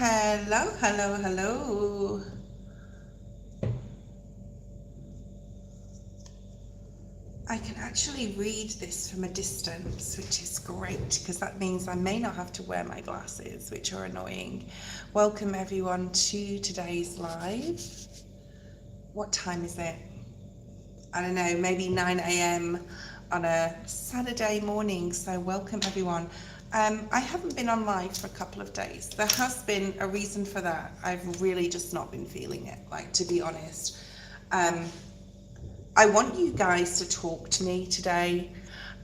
Hello, hello, hello. I can actually read this from a distance, which is great because that means I may not have to wear my glasses, which are annoying. Welcome everyone to today's live. What time is it? I don't know, maybe 9 a.m. on a Saturday morning. So welcome everyone. I haven't been on live for a couple of days. There has been a reason for that. I've really just not been feeling it, like, to be honest. I want you guys to talk to me today.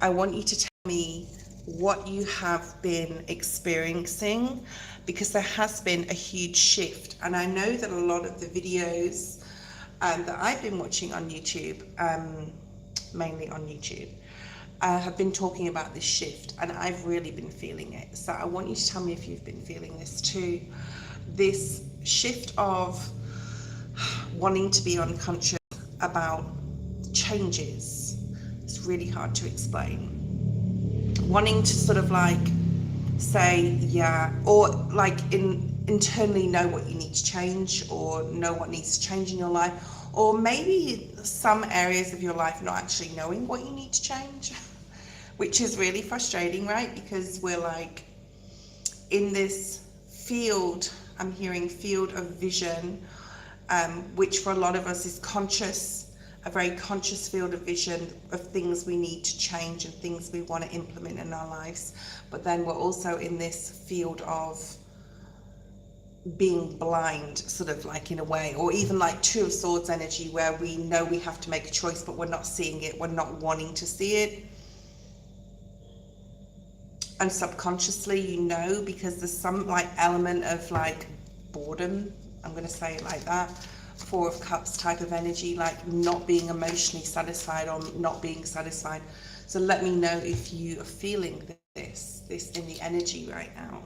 I want you to tell me what you have been experiencing, because there has been a huge shift. And I know that a lot of the videos that I've been watching on YouTube, mainly on YouTube, have been talking about this shift, and I've really been feeling it. So I want you to tell me if you've been feeling this too. This shift of wanting to be unconscious about changes. It's really hard to explain. Wanting to sort of like say, yeah, or like internally know what you need to change, or know what needs to change in your life, or maybe some areas of your life not actually knowing what you need to change, which is really frustrating, right? Because we're like in this field, I'm hearing field of vision, which for a lot of us is conscious, a very conscious field of vision of things we need to change and things we want to implement in our lives. But then we're also in this field of being blind, sort of like, in a way, or even like Two of Swords energy, where we know we have to make a choice, but we're not seeing it, we're not wanting to see it. And subconsciously, you know, because there's some like element of like boredom, I'm going to say it like that. Four of Cups type of energy, like not being emotionally satisfied or not being satisfied. So let me know if you are feeling this in the energy right now.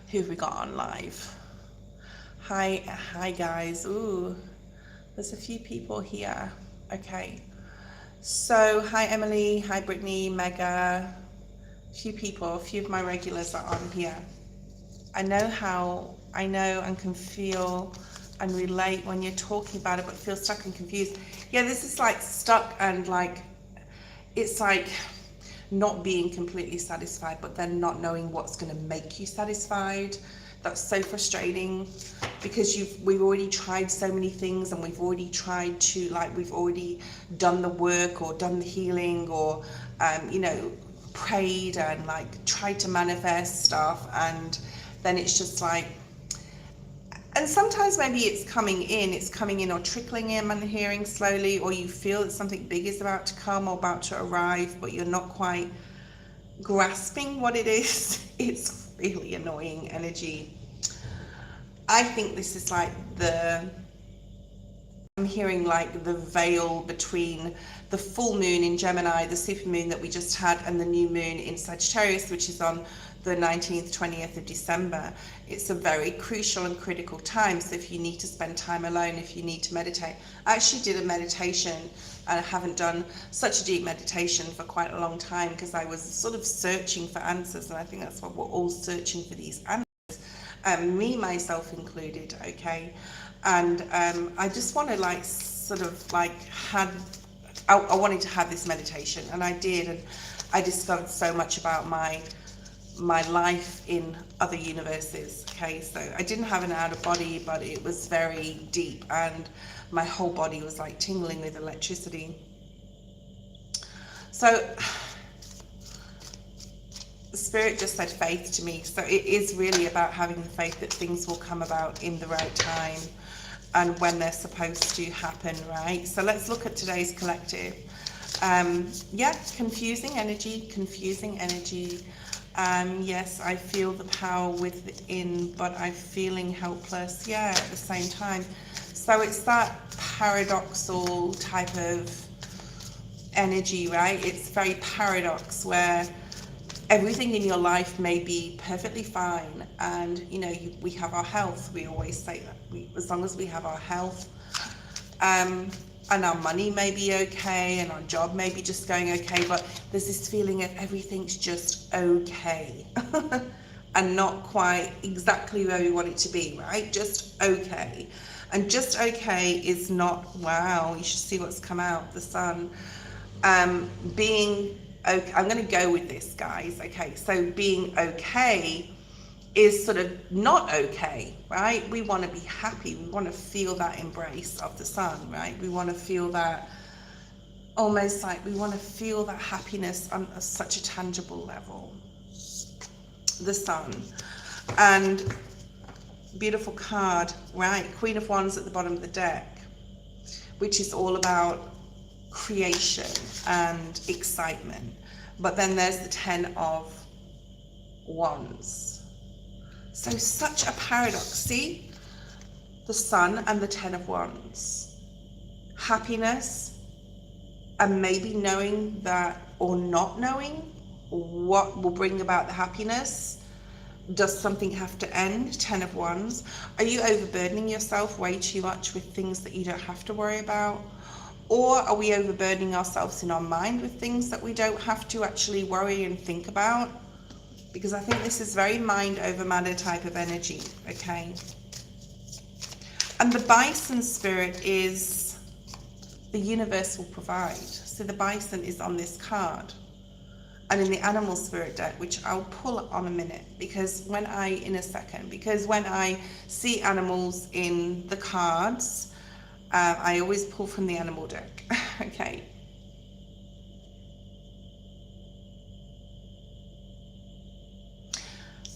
Who have we got on live? Hi guys. Ooh, there's a few people here. Okay. So hi Emily, hi Brittany, Mega. A few of my regulars are on here. I know and can feel and relate when you're talking about it, but feel stuck and confused. Yeah, this is like stuck and like, it's like not being completely satisfied, but then not knowing what's going to make you satisfied. That's so frustrating, because we've already tried so many things, and we've already tried to, like, we've already done the work or done the healing, or you know, prayed and like tried to manifest stuff, and then it's just like, and sometimes maybe it's coming in or trickling in, I'm hearing slowly, or you feel that something big is about to come or about to arrive, but you're not quite grasping what it is. It's really annoying energy. I think this is like I'm hearing like the veil between the full moon in Gemini, the super moon that we just had, and the new moon in Sagittarius, which is on the 19th, 20th of December. It's a very crucial and critical time. So if you need to spend time alone, if you need to meditate, I actually did a meditation, and I haven't done such a deep meditation for quite a long time, because I was sort of searching for answers, and I think that's what we're all searching for, these answers, me, myself included, okay? And I just want to like sort of like I wanted to have this meditation, and I did, and I discovered so much about my life in other universes. Okay, so I didn't have an outer body, but it was very deep, and my whole body was like tingling with electricity. So the Spirit just said faith to me. So it is really about having the faith that things will come about in the right time and when they're supposed to happen, right? So let's look at today's collective. Yeah, confusing energy. Yes, I feel the power within, but I'm feeling helpless, yeah, at the same time. So it's that paradoxal type of energy, right? It's very paradox, where everything in your life may be perfectly fine, and you know, we have our health. We always say that as long as we have our health, and our money may be okay, and our job may be just going okay, but there's this feeling of everything's just okay. and not quite exactly where we want it to be, right? Just okay. And just okay is not, wow, you should see what's come out, the sun. Being okay, I'm going to go with this, guys. Okay, so being okay is sort of not okay, right? We want to be happy. We want to feel that embrace of the sun, right? We want to feel that, almost like we want to feel that happiness on such a tangible level. The sun. And beautiful card, right? Queen of Wands at the bottom of the deck, which is all about creation and excitement. But then there's the 10 of Wands. So such a paradox. See? The sun and the 10 of Wands. Happiness, and maybe knowing that, or not knowing what will bring about the happiness. Does something have to end? 10 of Wands. Are you overburdening yourself way too much with things that you don't have to worry about? Or are we overburdening ourselves in our mind with things that we don't have to actually worry and think about? Because I think this is very mind over matter type of energy, okay? And the bison spirit is the universe will provide. So the bison is on this card. And in the animal spirit deck, which I'll pull on a minute, because when I see animals in the cards, I always pull from the animal deck, okay?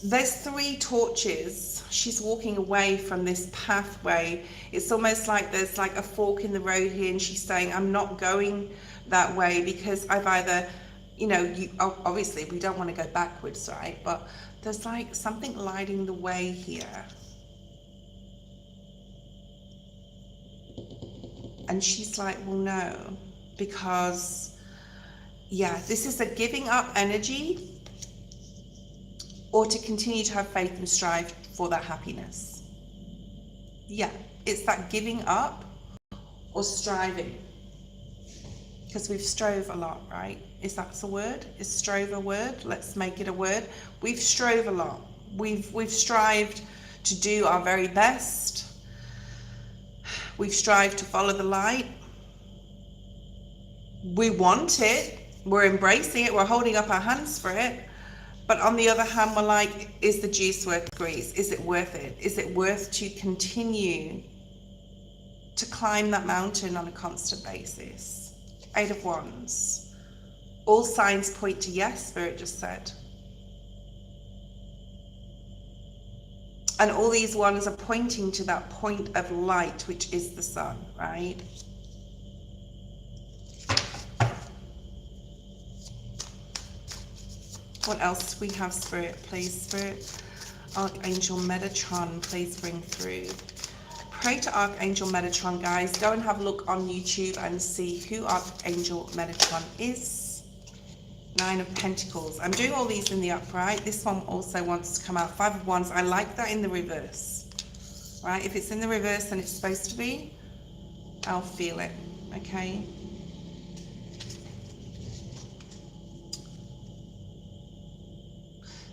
There's 3 torches. She's walking away from this pathway. It's almost like there's like a fork in the road here, and she's saying, I'm not going that way because I've either, you know, obviously we don't want to go backwards, right? But there's like something lighting the way here. And she's like, well, no, because, yeah, this is a giving up energy, or to continue to have faith and strive for that happiness. Yeah, it's that giving up or striving. Because we've strove a lot, right? Is that a word? Is strove a word? Let's make it a word. We've strove a lot. We've strived to do our very best. We've strived to follow the light. We want it. We're embracing it. We're holding up our hands for it. But on the other hand, we're like, is the juice worth the squeeze? Is it worth it? Is it worth to continue to climb that mountain on a constant basis? 8 of Wands. All signs point to yes, Spirit just said. And all these ones are pointing to that point of light, which is the sun, right? What else do we have, Spirit? Please, Spirit. Archangel Metatron, please bring through. Pray to Archangel Metatron, guys. Go and have a look on YouTube and see who Archangel Metatron is. 9 of Pentacles. I'm doing all these in the upright. This one also wants to come out. 5 of Wands. I like that in the reverse. Right? If it's in the reverse and it's supposed to be, I'll feel it. Okay?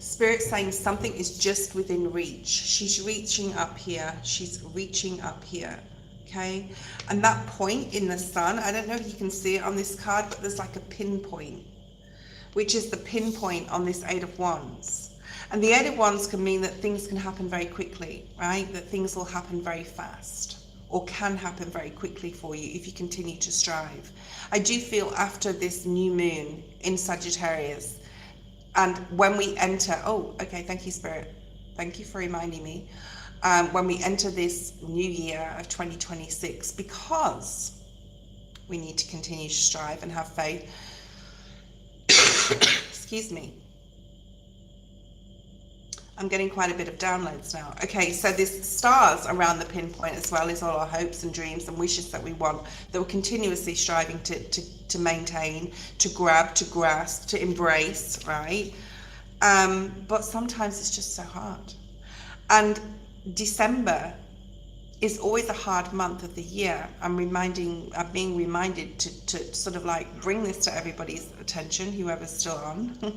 Spirit saying something is just within reach. She's reaching up here. She's reaching up here. Okay? And that point in the sun, I don't know if you can see it on this card, but there's like a pinpoint, which is the pinpoint on this 8 of Wands. And the 8 of Wands can mean that things can happen very quickly, right? That things will happen very fast, or can happen very quickly for you if you continue to strive. I do feel after this new moon in Sagittarius, and when we enter, oh, okay, thank you, Spirit. Thank you for reminding me. When we enter this new year of 2026, because we need to continue to strive and have faith. Excuse me. I'm getting quite a bit of downloads now. Okay, so this stars around the pinpoint as well is all our hopes and dreams and wishes that we want, that we're continuously striving to maintain, to grab, to grasp, to embrace, right? But sometimes it's just so hard. And December is always a hard month of the year. I'm being reminded to sort of like bring this to everybody's attention, whoever's still on.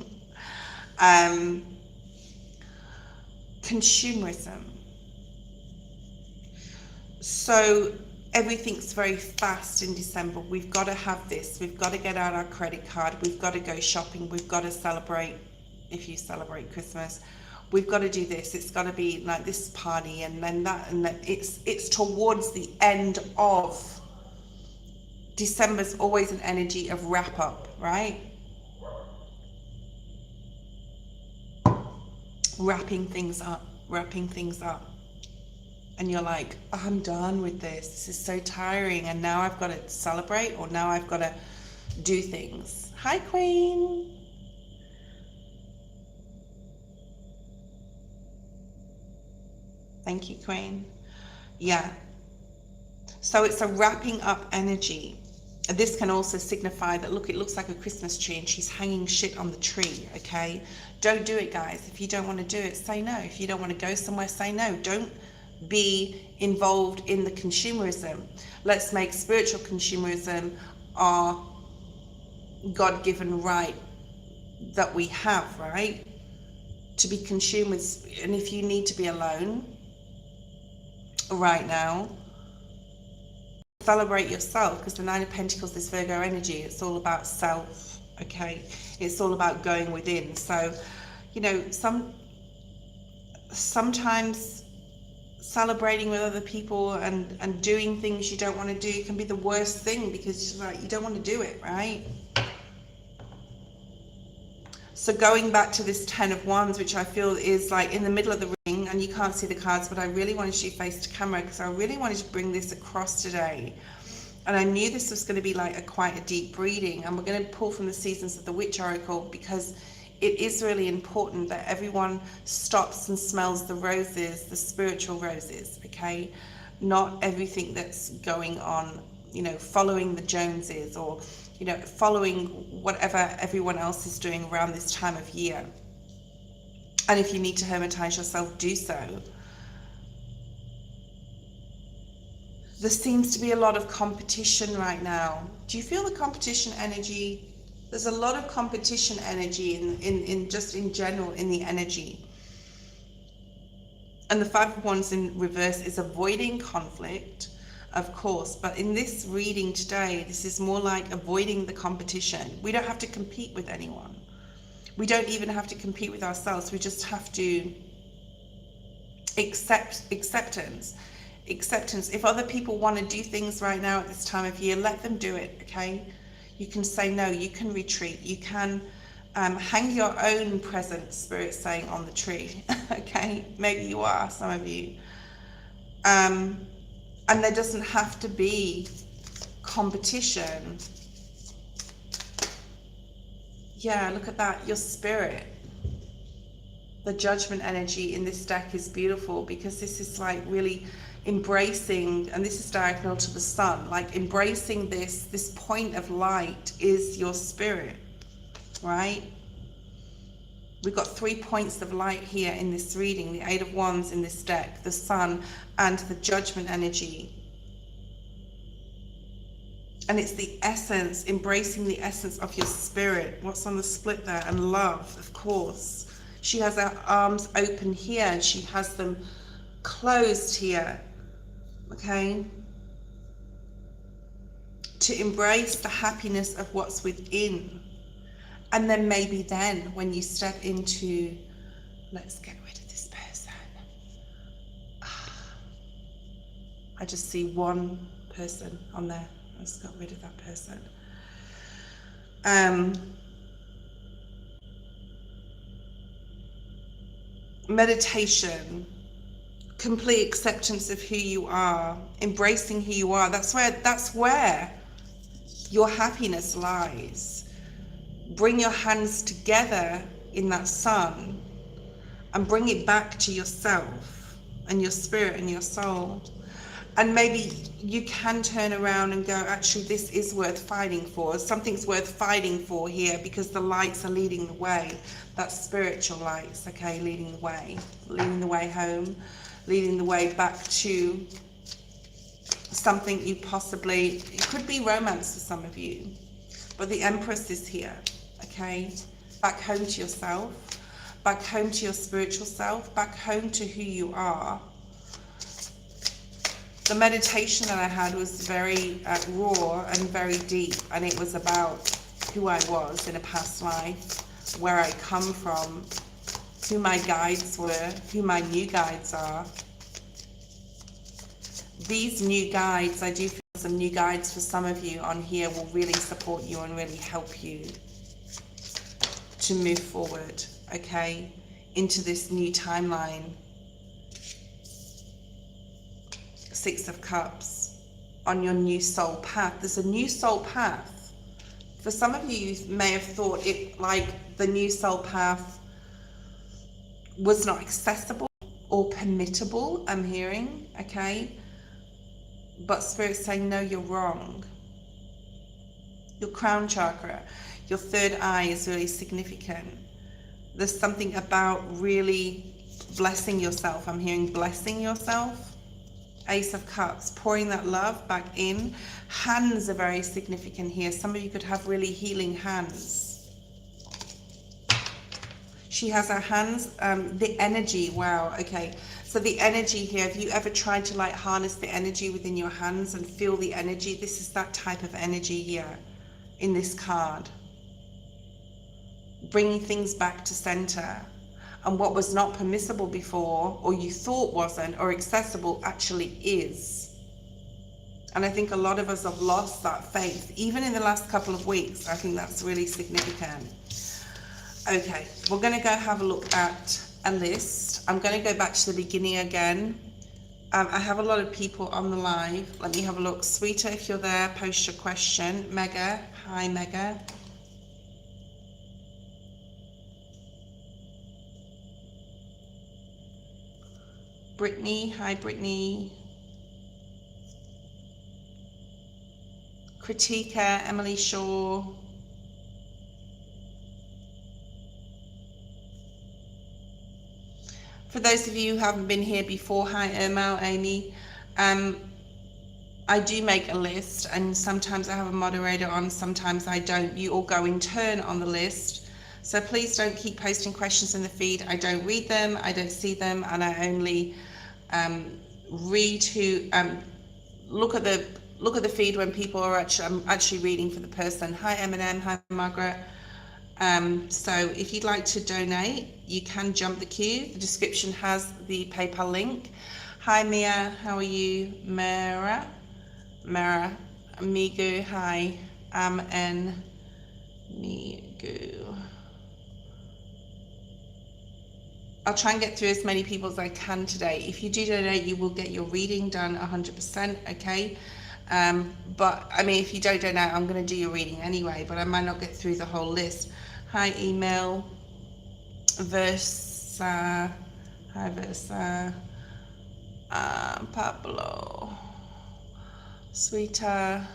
consumerism. So everything's very fast in December. We've got to have this. We've got to get out our credit card. We've got to go shopping. We've got to celebrate, if you celebrate Christmas. We've got to do this. It's got to be like this party and then that, and then it's towards the end of December's always an energy of wrap up, right? Wrapping things up. And you're like, oh, I'm done with this. This is so tiring. And now I've got to celebrate, or now I've got to do things. Hi, Queen. Thank you, Queen. Yeah. So it's a wrapping up energy. This can also signify that, look, it looks like a Christmas tree and she's hanging shit on the tree, okay? Don't do it, guys. If you don't want to do it, say no. If you don't want to go somewhere, say no. Don't be involved in the consumerism. Let's make spiritual consumerism our God-given right that we have, right? To be consumers. And if you need to be alone right now, celebrate yourself, because the Nine of Pentacles, this Virgo energy, it's all about self, okay? It's all about going within. So, you know, sometimes celebrating with other people and doing things you don't want to do can be the worst thing, because like, you don't want to do it, right? So going back to this 10 of Wands, which I feel is like in the middle of the ring, and you can't see the cards, but I really wanted you to face the camera because I really wanted to bring this across today. And I knew this was going to be like quite a deep reading, and we're going to pull from the Seasons of the Witch Oracle, because it is really important that everyone stops and smells the roses, the spiritual roses, okay? Not everything that's going on, you know, following the Joneses, or, you know, following whatever everyone else is doing around this time of year. And if you need to hermitize yourself, do so. There seems to be a lot of competition right now. Do you feel the competition energy? There's a lot of competition energy in just in general in the energy. And the Five of Wands in reverse is avoiding conflict, of course, but in this reading today, this is more like avoiding the competition. We don't have to compete with anyone. We don't even have to compete with ourselves. We just have to acceptance. If other people want to do things right now at this time of year, let them do it, okay? You can say no, you can retreat, you can hang your own present, Spirit saying, on the tree, okay? Maybe you are, some of you. And there doesn't have to be competition. Yeah, look at that, your spirit. The Judgment energy in this deck is beautiful, because this is like really embracing, and this is diagonal to the sun, like embracing this point of light is your spirit, right? We've got 3 points of light here in this reading, the Eight of Wands in this deck, the sun, and the Judgment energy. And it's the essence, embracing the essence of your spirit. What's on the split there? And love, of course. She has her arms open here, and she has them closed here, okay? To embrace the happiness of what's within. And then maybe then when you step into, let's get rid of this person. I just see one person on there. I just got rid of that person. Meditation, complete acceptance of who you are, embracing who you are. That's where your happiness lies. Bring your hands together in that sun and bring it back to yourself and your spirit and your soul. And maybe you can turn around and go, actually, this is worth fighting for. Something's worth fighting for here, because the lights are leading the way. That's spiritual lights, okay, leading the way home, leading the way back to something you possibly, it could be romance for some of you, but the Empress is here, okay, back home to yourself, back home to your spiritual self, back home to who you are. The meditation that I had was very raw and very deep, and it was about who I was in a past life, where I come from, who my guides were, who my new guides are. These new guides, I do feel some new guides for some of you on here will really support you and really help you to move forward, okay, into this new timeline. Six of Cups, on your new soul path. There's a new soul path. For some of you, you may have thought it like the new soul path was not accessible or permittable, I'm hearing, okay? But Spirit's saying, no, you're wrong. Your crown chakra, your third eye is really significant. There's something about really blessing yourself. I'm hearing blessing yourself. Ace of Cups, pouring that love back in. Hands are very significant here. Some of you could have really healing hands. She has her hands, the energy, wow, okay. So the energy here, have you ever tried to like harness the energy within your hands and feel the energy? This is that type of energy here in this card. Bringing things back to center. And what was not permissible before, or you thought wasn't, or accessible, actually is. And I think a lot of us have lost that faith, even in the last couple of weeks. I think that's really significant. Okay, we're going to go have a look at a list. I'm going to go back to the beginning again. I have a lot of people on the live. Let me have a look. Sweeter, if you're there, post your question. Mega, hi Mega. Brittany, hi Brittany. Kritika, Emily Shaw. For those of you who haven't been here before, hi Ermal, Amy. I do make a list, and sometimes I have a moderator on, sometimes I don't. You all go in turn on the list. So please don't keep posting questions in the feed. I don't read them, I don't see them, and I only read who look at the feed when people are actually reading for the person. Hi Eminem, hi Margaret. So if you'd like to donate, you can jump the queue. The description has the PayPal link. Hi Mia, how are you? Mara, Migu, hi. N Migu. I'll try and get through as many people as I can today. If you do donate, you will get your reading done 100%, okay? But I mean, if you don't donate, I'm going to do your reading anyway, but I might not get through the whole list. Hi, email, Versa, hi, Versa, Pablo, Sweeter,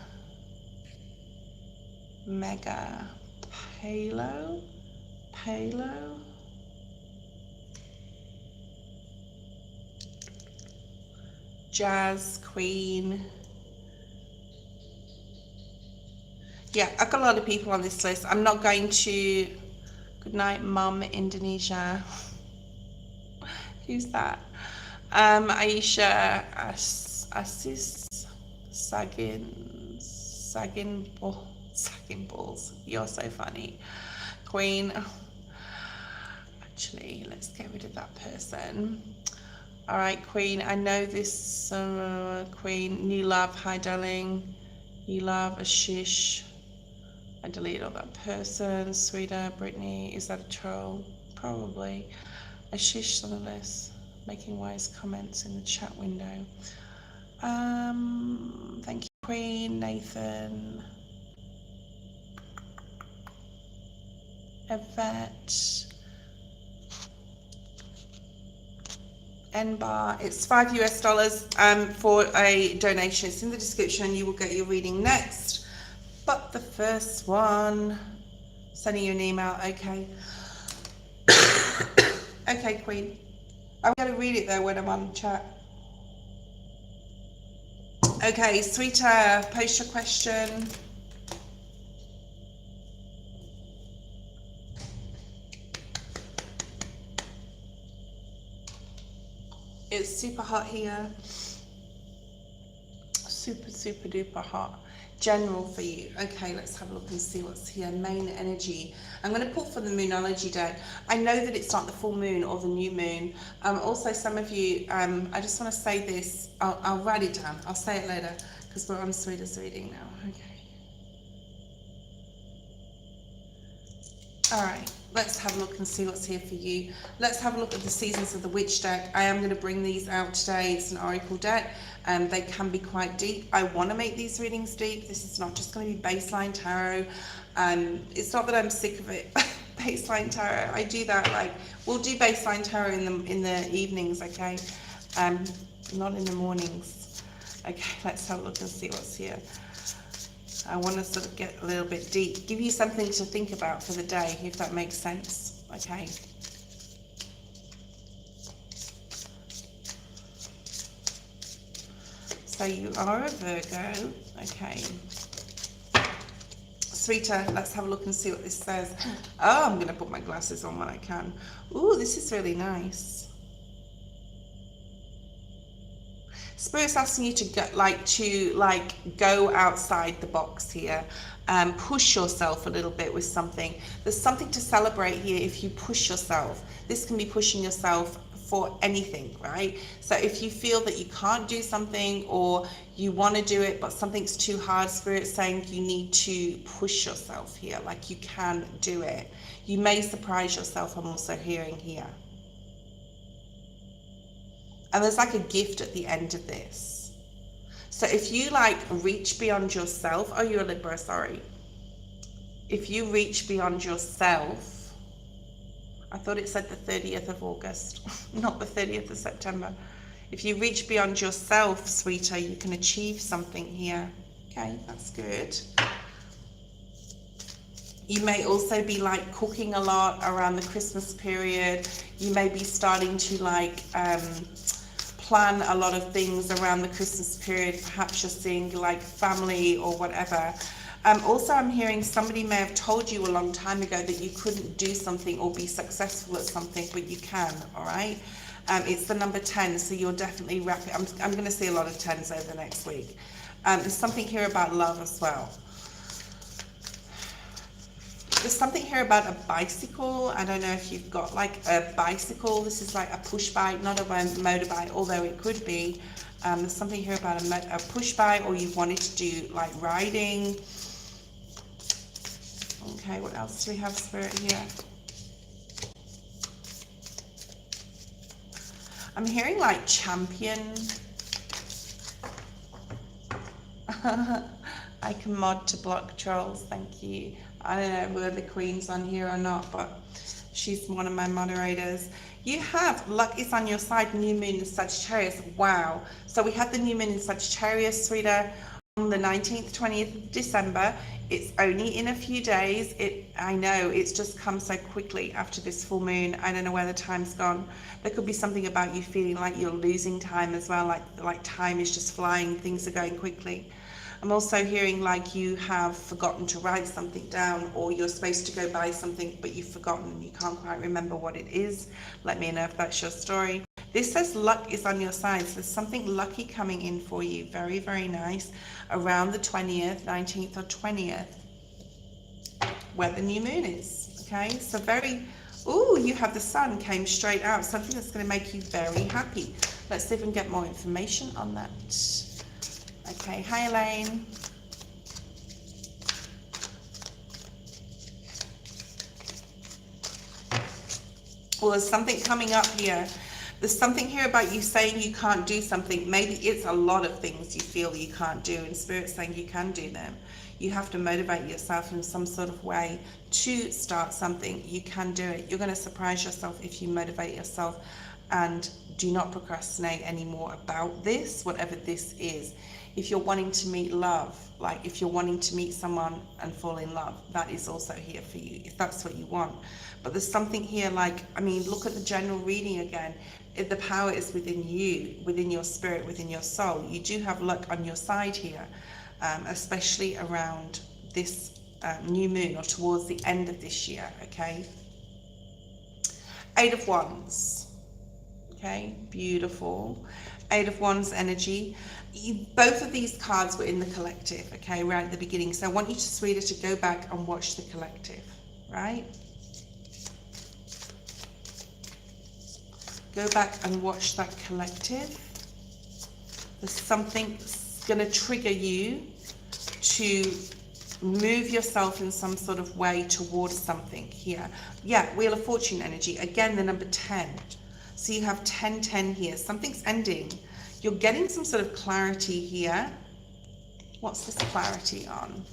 Mega, Palo, Jazz, Queen. Yeah, I've got a lot of people on this list. I'm not going to... Good night, Mum, Indonesia. Who's that? Aisha, Assis, Sagin Balls. You're so funny. Queen. Actually, let's get rid of that person. All right, Queen. I know this Queen. New Love. Hi, darling. New Love. Ashish. I deleted all that person. Sweeter. Brittany. Is that a troll? Probably. Ashish on the list. Making wise comments in the chat window. Thank you, Queen. Nathan. Yvette. N-bar, it's $5 US for a donation. It's in the description. You will get your reading next. But the first one, sending you an email. Okay. Okay, Queen. I'm going to read it though when I'm on chat. Okay, Sweeter, post your question. It's super hot here. Super, super duper hot. General for you. Okay, let's have a look and see what's here. Main energy. I'm going to pull from the Moonology deck. I know that it's not the full moon or the new moon. Also, some of you, I just want to say this. I'll write it down. I'll say it later because we're on Sweetest reading now. Okay. All right, let's have a look and see what's here for you. Let's have a look at the Seasons of the Witch deck. I am going to bring these out today. It's an oracle deck, and they can be quite deep. I want to make these readings deep. This is not just going to be baseline tarot. It's not that I'm sick of it. Baseline tarot. I do that. Like, we'll do baseline tarot in the evenings, okay? Not in the mornings. Okay, let's have a look and see what's here. I want to sort of get a little bit deep, give you something to think about for the day, if that makes sense. Okay. So you are a Virgo. Okay. Sweeter, let's have a look and see what this says. Oh, I'm going to put my glasses on when I can. Ooh, this is really nice. Spirit's asking you to go outside the box here, push yourself a little bit with something. There's something to celebrate here if you push yourself. This can be pushing yourself for anything, right? So if you feel that you can't do something or you want to do it but something's too hard, Spirit's saying you need to push yourself here, like you can do it. You may surprise yourself, I'm also hearing here. And there's like a gift at the end of this. So if you like reach beyond yourself, oh, you're a Libra, sorry. If you reach beyond yourself, I thought it said the 30th of August, not the 30th of September. If you reach beyond yourself, sweeter, you can achieve something here. Okay, that's good. You may also be like cooking a lot around the Christmas period. You may be starting to like plan a lot of things around the Christmas period. Perhaps you're seeing like family or whatever. Also, I'm hearing somebody may have told you a long time ago that you couldn't do something or be successful at something, but you can, all right? It's the number 10, so you're definitely rapid. I'm going to see a lot of 10s over the next week. There's something here about love as well. There's something here about a bicycle. I don't know if you've got like a bicycle. This is like a push bike, not a motorbike, although it could be. There's something here about a push bike, or you wanted to do like riding. Okay, what else do we have, Spirit, here? I'm hearing like champion. I can mod to block trolls, thank you. I don't know whether the Queen's on here or not, but she's one of my moderators. You have luck is on your side, new moon in Sagittarius. Wow. So we had the new moon in Sagittarius, sweeter, on the 19th, 20th of December. It's only in a few days. I know it's just come so quickly after this full moon. I don't know where the time's gone. There could be something about you feeling like you're losing time as well, like time is just flying, things are going quickly. I'm also hearing like you have forgotten to write something down, or you're supposed to go buy something but you've forgotten and you can't quite remember what it is. Let me know if that's your story. This says luck is on your side, so there's something lucky coming in for you. Very, very nice. Around the 20th, 19th or 20th, where the new moon is. Okay, so very, ooh, you have the sun came straight out. Something that's going to make you very happy. Let's see if we can get more information on that. Okay, hi Elaine. Well, there's something coming up here. There's something here about you saying you can't do something. Maybe it's a lot of things you feel you can't do, and Spirit's saying you can do them. You have to motivate yourself in some sort of way to start something. You can do it. You're going to surprise yourself if you motivate yourself, and do not procrastinate anymore about this, whatever this is. If you're wanting to meet love, like if you're wanting to meet someone and fall in love, that is also here for you, if that's what you want. But there's something here like, I mean, look at the general reading again. If the power is within you, within your spirit, within your soul, you do have luck on your side here, especially around this new moon or towards the end of this year, okay? 8 of Wands. Okay, beautiful. Eight of Wands energy. Both of these cards were in the collective, okay, right at the beginning. So I want you, sweetie, to go back and watch the collective, right? Go back and watch that collective. There's something going to trigger you to move yourself in some sort of way towards something here. Yeah, Wheel of Fortune energy. Again, the number 10. So you have 10, 10 here. Something's ending. You're getting some sort of clarity here. What's this clarity on?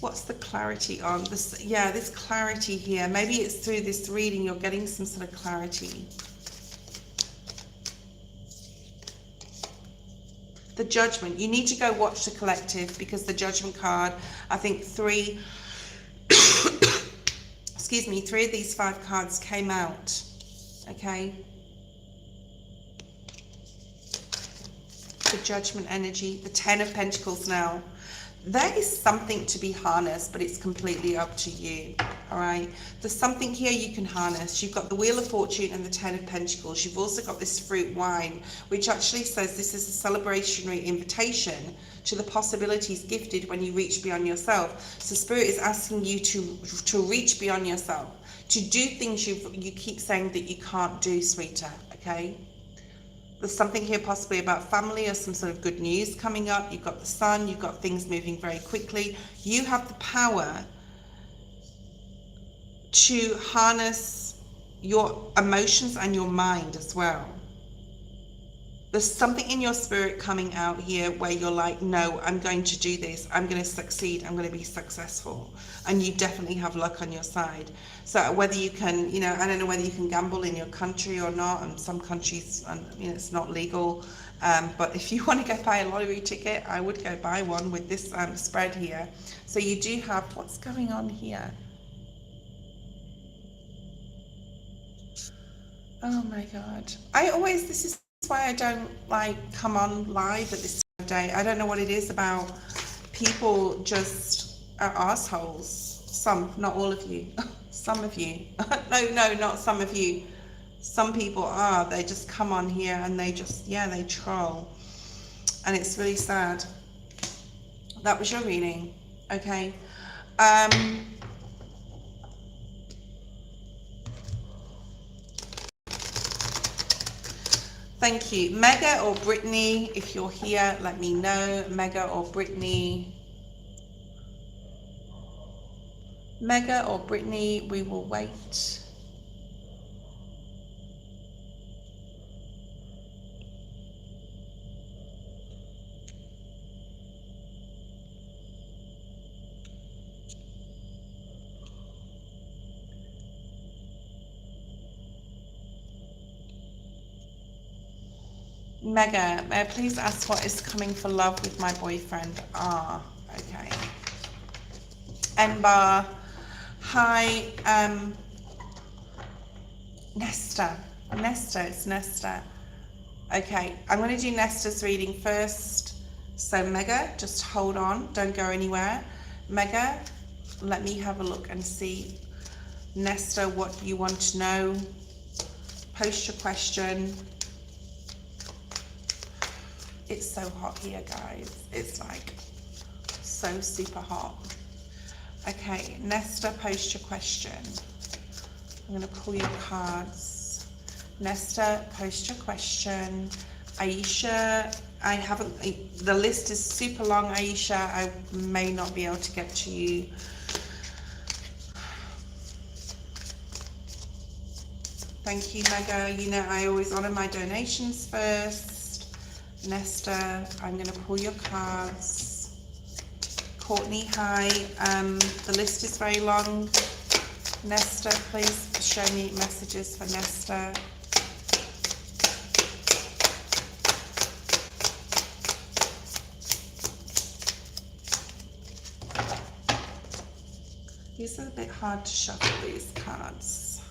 What's the clarity on? This, yeah, this clarity here. Maybe it's through this reading you're getting some sort of clarity. The Judgment. You need to go watch the collective because the Judgment card, I think three excuse me, 3 of these 5 cards came out. Okay. The Judgment energy, the 10 of Pentacles now. There is something to be harnessed, but it's completely up to you. All right. There's something here you can harness. You've got the Wheel of Fortune and the 10 of Pentacles. You've also got this fruit wine, which actually says this is a celebratory invitation to the possibilities gifted when you reach beyond yourself. So Spirit is asking you to reach beyond yourself, to do things you keep saying that you can't do, sweetheart. Okay. There's something here possibly about family or some sort of good news coming up. You've got the Sun, you've got things moving very quickly. You have the power to harness your emotions and your mind as well. There's something in your spirit coming out here where you're like, no, I'm going to do this. I'm going to succeed. I'm going to be successful. And you definitely have luck on your side. So whether you can, you know, I don't know whether you can gamble in your country or not. And some countries, you know, it's not legal. But if you want to go buy a lottery ticket, I would go buy one with this spread here. So you do have, what's going on here? Oh my God. This is why I don't like come on live at this time of day. I don't know what it is about people just are assholes. Some, not all of you. Some of you. No, not some of you. Some people are. They just come on here and they just, yeah, they troll. And it's really sad. That was your reading. Okay. Thank you. Mega or Brittany, if you're here, let me know. Mega or Brittany. Mega or Brittany, we will wait. Mega, may I please ask what is coming for love with my boyfriend? Okay. Ember, hi, Nesta, it's Nesta. Okay, I'm going to do Nesta's reading first. So Mega, just hold on, don't go anywhere. Mega, let me have a look and see, Nesta, what you want to know. Post your question. It's so hot here, guys. It's like so super hot. Okay, Nesta, post your question. I'm going to pull your cards. Nesta, post your question. Aisha, the list is super long, Aisha. I may not be able to get to you. Thank you, Mega. You know, I always honor my donations first. Nesta, I'm going to pull your cards. Courtney, hi. The list is very long. Nesta, please show me messages for Nesta. These are a bit hard to shuffle, these cards.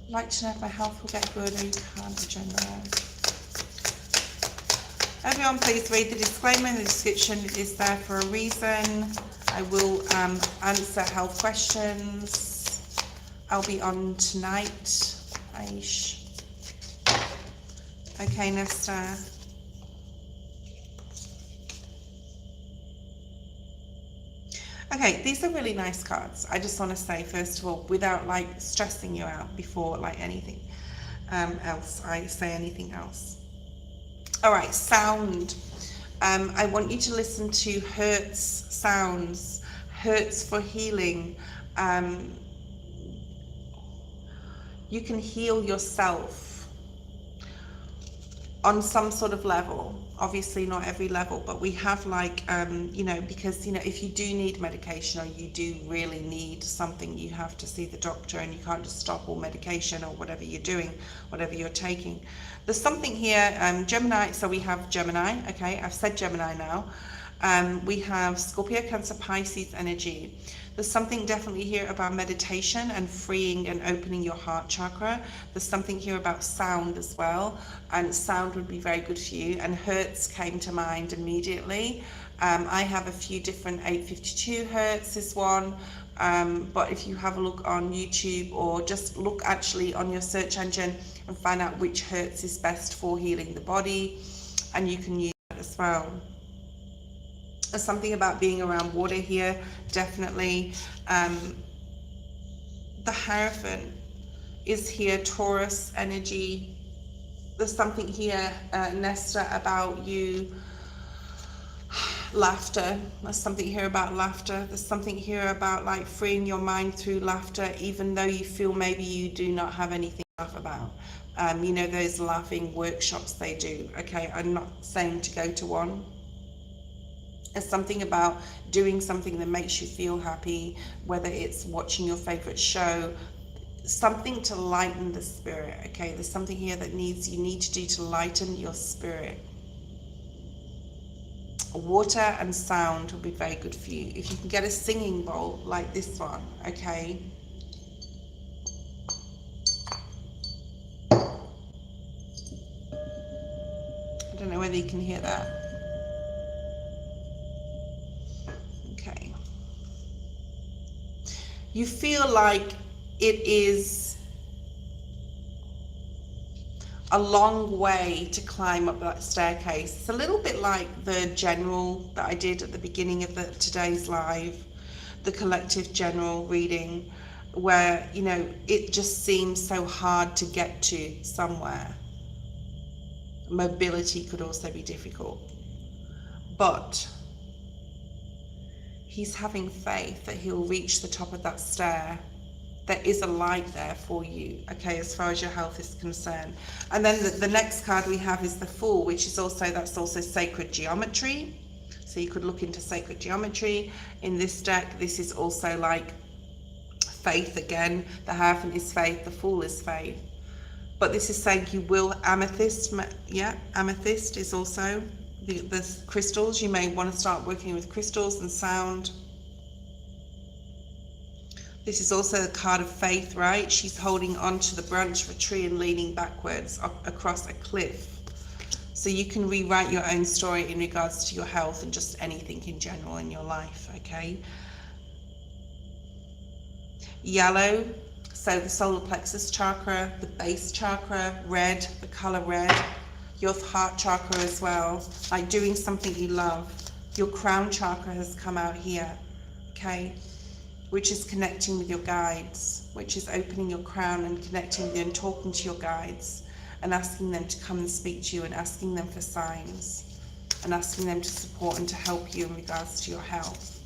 I'd like to know if my health will get good or you can't in general. Everyone, please read the disclaimer. The description is there for a reason. I will answer health questions. I'll be on tonight. Aish. Okay, Nesta. Okay, these are really nice cards. I just want to say, first of all, without like stressing you out before like anything else, I say anything else. All right, sound. I want you to listen to Hertz sounds, Hertz for healing. You can heal yourself on some sort of level. Obviously not every level, but we have like, you know, because, you know, if you do need medication or you do really need something, you have to see the doctor, and you can't just stop all medication or whatever you're doing, whatever you're taking. There's something here, Gemini, so we have Gemini, okay, I've said Gemini now. We have Scorpio, Cancer, Pisces energy. There's something definitely here about meditation and freeing and opening your heart chakra. There's something here about sound as well, and sound would be very good for you. And Hertz came to mind immediately. I have a few different 852 Hertz is one, but if you have a look on YouTube, or just look actually on your search engine and find out which Hertz is best for healing the body, and you can use that as well. There's something about being around water here, definitely. The Hierophant is here, Taurus energy. There's something here, Nesta, about you. Laughter. There's something here about laughter. There's something here about like freeing your mind through laughter, even though you feel maybe you do not have anything to laugh about. You know, those laughing workshops they do. Okay, I'm not saying to go to one. There's something about doing something that makes you feel happy, whether it's watching your favorite show, something to lighten the spirit. Okay, there's something here that you need to do to lighten your spirit. Water and sound will be very good for you. If you can get a singing bowl like this one, okay. I don't know whether you can hear that. Okay. You feel like it is a long way to climb up that staircase. It's a little bit like the general that I did at the beginning of today's live, the collective general reading, where, you know, it just seems so hard to get to somewhere. Mobility could also be difficult, but he's having faith that he'll reach the top of that stair. There is a light there for you, okay, as far as your health is concerned. And then the next card we have is the Fool, which is also, that's also sacred geometry. So you could look into sacred geometry in this deck. This is also like faith again. The Hierophant is faith, the Fool is faith. But this is saying you will, amethyst, yeah, amethyst is also the crystals. You may want to start working with crystals and sound. This is also a card of faith, right? She's holding onto the branch of a tree and leaning backwards across a cliff. So you can rewrite your own story in regards to your health and just anything in general in your life, okay? Yellow, so the solar plexus chakra, the base chakra, red, the color red, your heart chakra as well, like doing something you love. Your crown chakra has come out here, okay? Which is connecting with your guides, which is opening your crown and connecting with you and talking to your guides and asking them to come and speak to you and asking them for signs and asking them to support and to help you in regards to your health.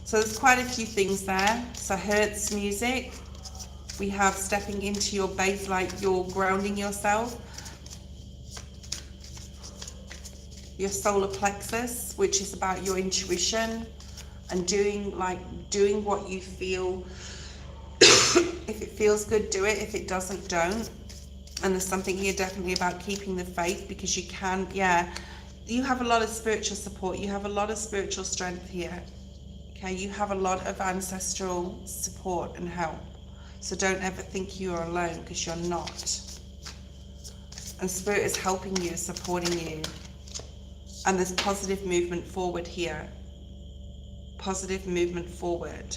So there's quite a few things there. So Hertz music, we have stepping into your base, like you're grounding yourself. Your solar plexus, which is about your intuition and doing what you feel. If it feels good, do it. If it doesn't, don't. And there's something here definitely about keeping the faith, because you can, yeah, you have a lot of spiritual support. You have a lot of spiritual strength here. Okay, you have a lot of ancestral support and help. So don't ever think you're alone, because you're not. And Spirit is helping you, supporting you. And there's positive movement forward here. Positive movement forward.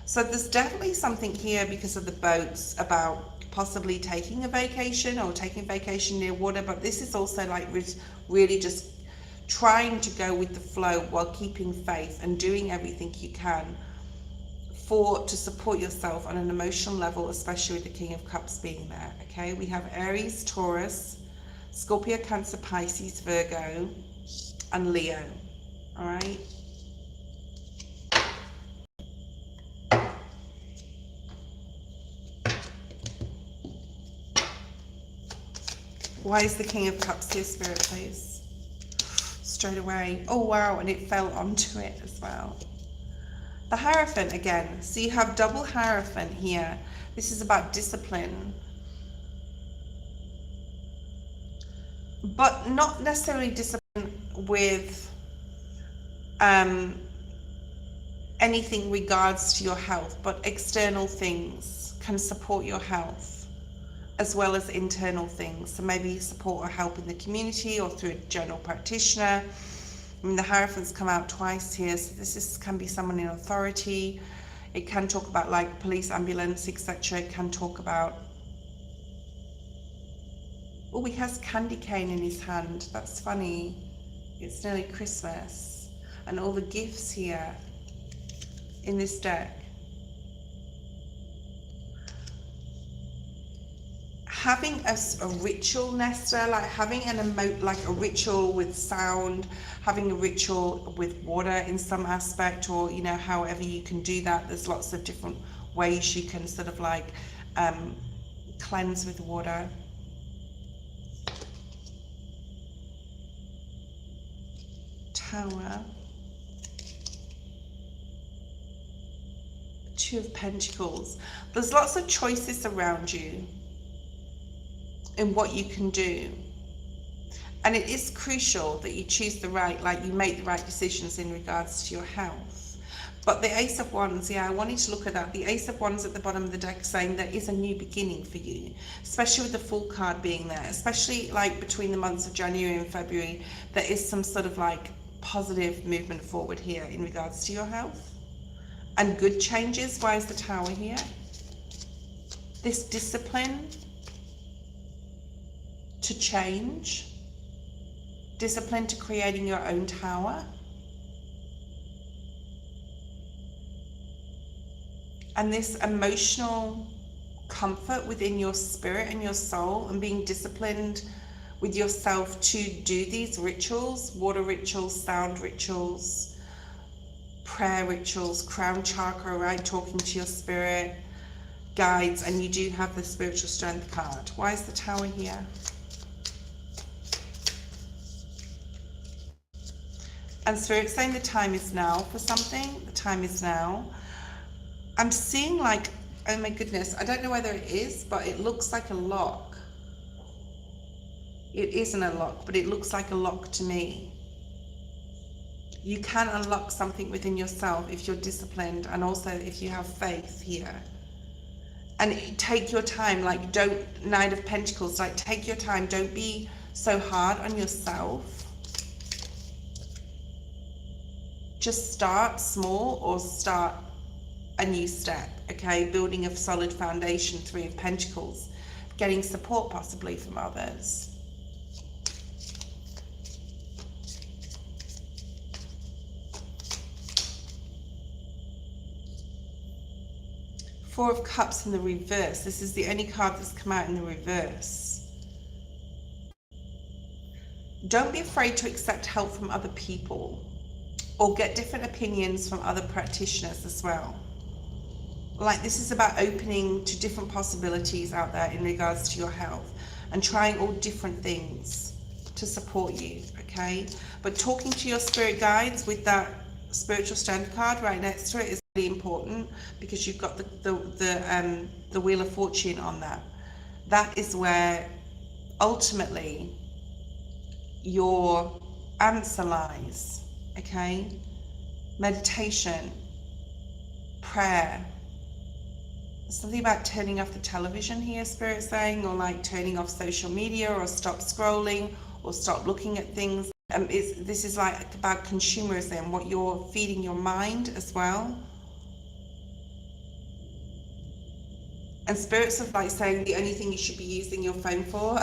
So there's definitely something here because of the boats about possibly taking a vacation or taking a vacation near water, but this is also like really just trying to go with the flow while keeping faith and doing everything you can to support yourself on an emotional level, especially with the King of Cups being there. Okay, we have Aries, Taurus, Scorpio, Cancer, Pisces, Virgo, and Leo. All right. Why is the King of Cups here, Spirit, please? Straight away. Oh, wow, and it fell onto it as well. The Hierophant again. So you have double Hierophant here. This is about discipline. But not necessarily discipline with anything regards to your health, but external things can support your health as well as internal things. So maybe support or help in the community or through a general practitioner. I mean, the Hierophants come out twice here, so this can be someone in authority. It can talk about like police, ambulance, etc. It can talk about... Oh, he has candy cane in his hand. That's funny. It's nearly Christmas. And all the gifts here in this deck. Having a ritual, Nesta, like having a ritual with sound, having a ritual with water in some aspect, or you know, however you can do that. There's lots of different ways you can sort of like cleanse with water. Tower. Two of Pentacles. There's lots of choices around you in what you can do, and it is crucial that you choose the right, like you make the right decisions in regards to your health. But the Ace of Wands, yeah, I wanted to look at that. The Ace of Wands at the bottom of the deck saying there is a new beginning for you, especially with the Fool card being there, especially like between the months of January and February. There is some sort of like positive movement forward here in regards to your health and good changes. Why is the Tower here? This discipline to change, discipline to creating your own tower, and this emotional comfort within your spirit and your soul, and being disciplined with yourself to do these rituals, water rituals, sound rituals, prayer rituals, crown chakra, right, talking to your spirit guides. And you do have the Spiritual Strength card. Why is the Tower here? And Spirit saying the time is now for something. The time is now. I'm seeing like, oh my goodness, I don't know whether it is, but it looks like a lock. It isn't a lock, but it looks like a lock to me. You can unlock something within yourself if you're disciplined, and also if you have faith here. And take your time, like don't, Knight of Pentacles, like take your time. Don't be so hard on yourself. Just start small or start a new step, okay? Building a solid foundation, Three of Pentacles. Getting support possibly from others. Four of Cups in the reverse. This is the only card that's come out in the reverse. Don't be afraid to accept help from other people, or get different opinions from other practitioners as well. Like this is about opening to different possibilities out there in regards to your health and trying all different things to support you, okay? But talking to your spirit guides with that Spiritual Strength card right next to it is really important, because you've got the Wheel of Fortune on that. That is where ultimately your answer lies. Okay, meditation, prayer. Something about turning off the television here, Spirit saying, or like turning off social media, or stop scrolling, or stop looking at things this is like about consumerism, what you're feeding your mind as well. And spirits of like saying the only thing you should be using your phone for,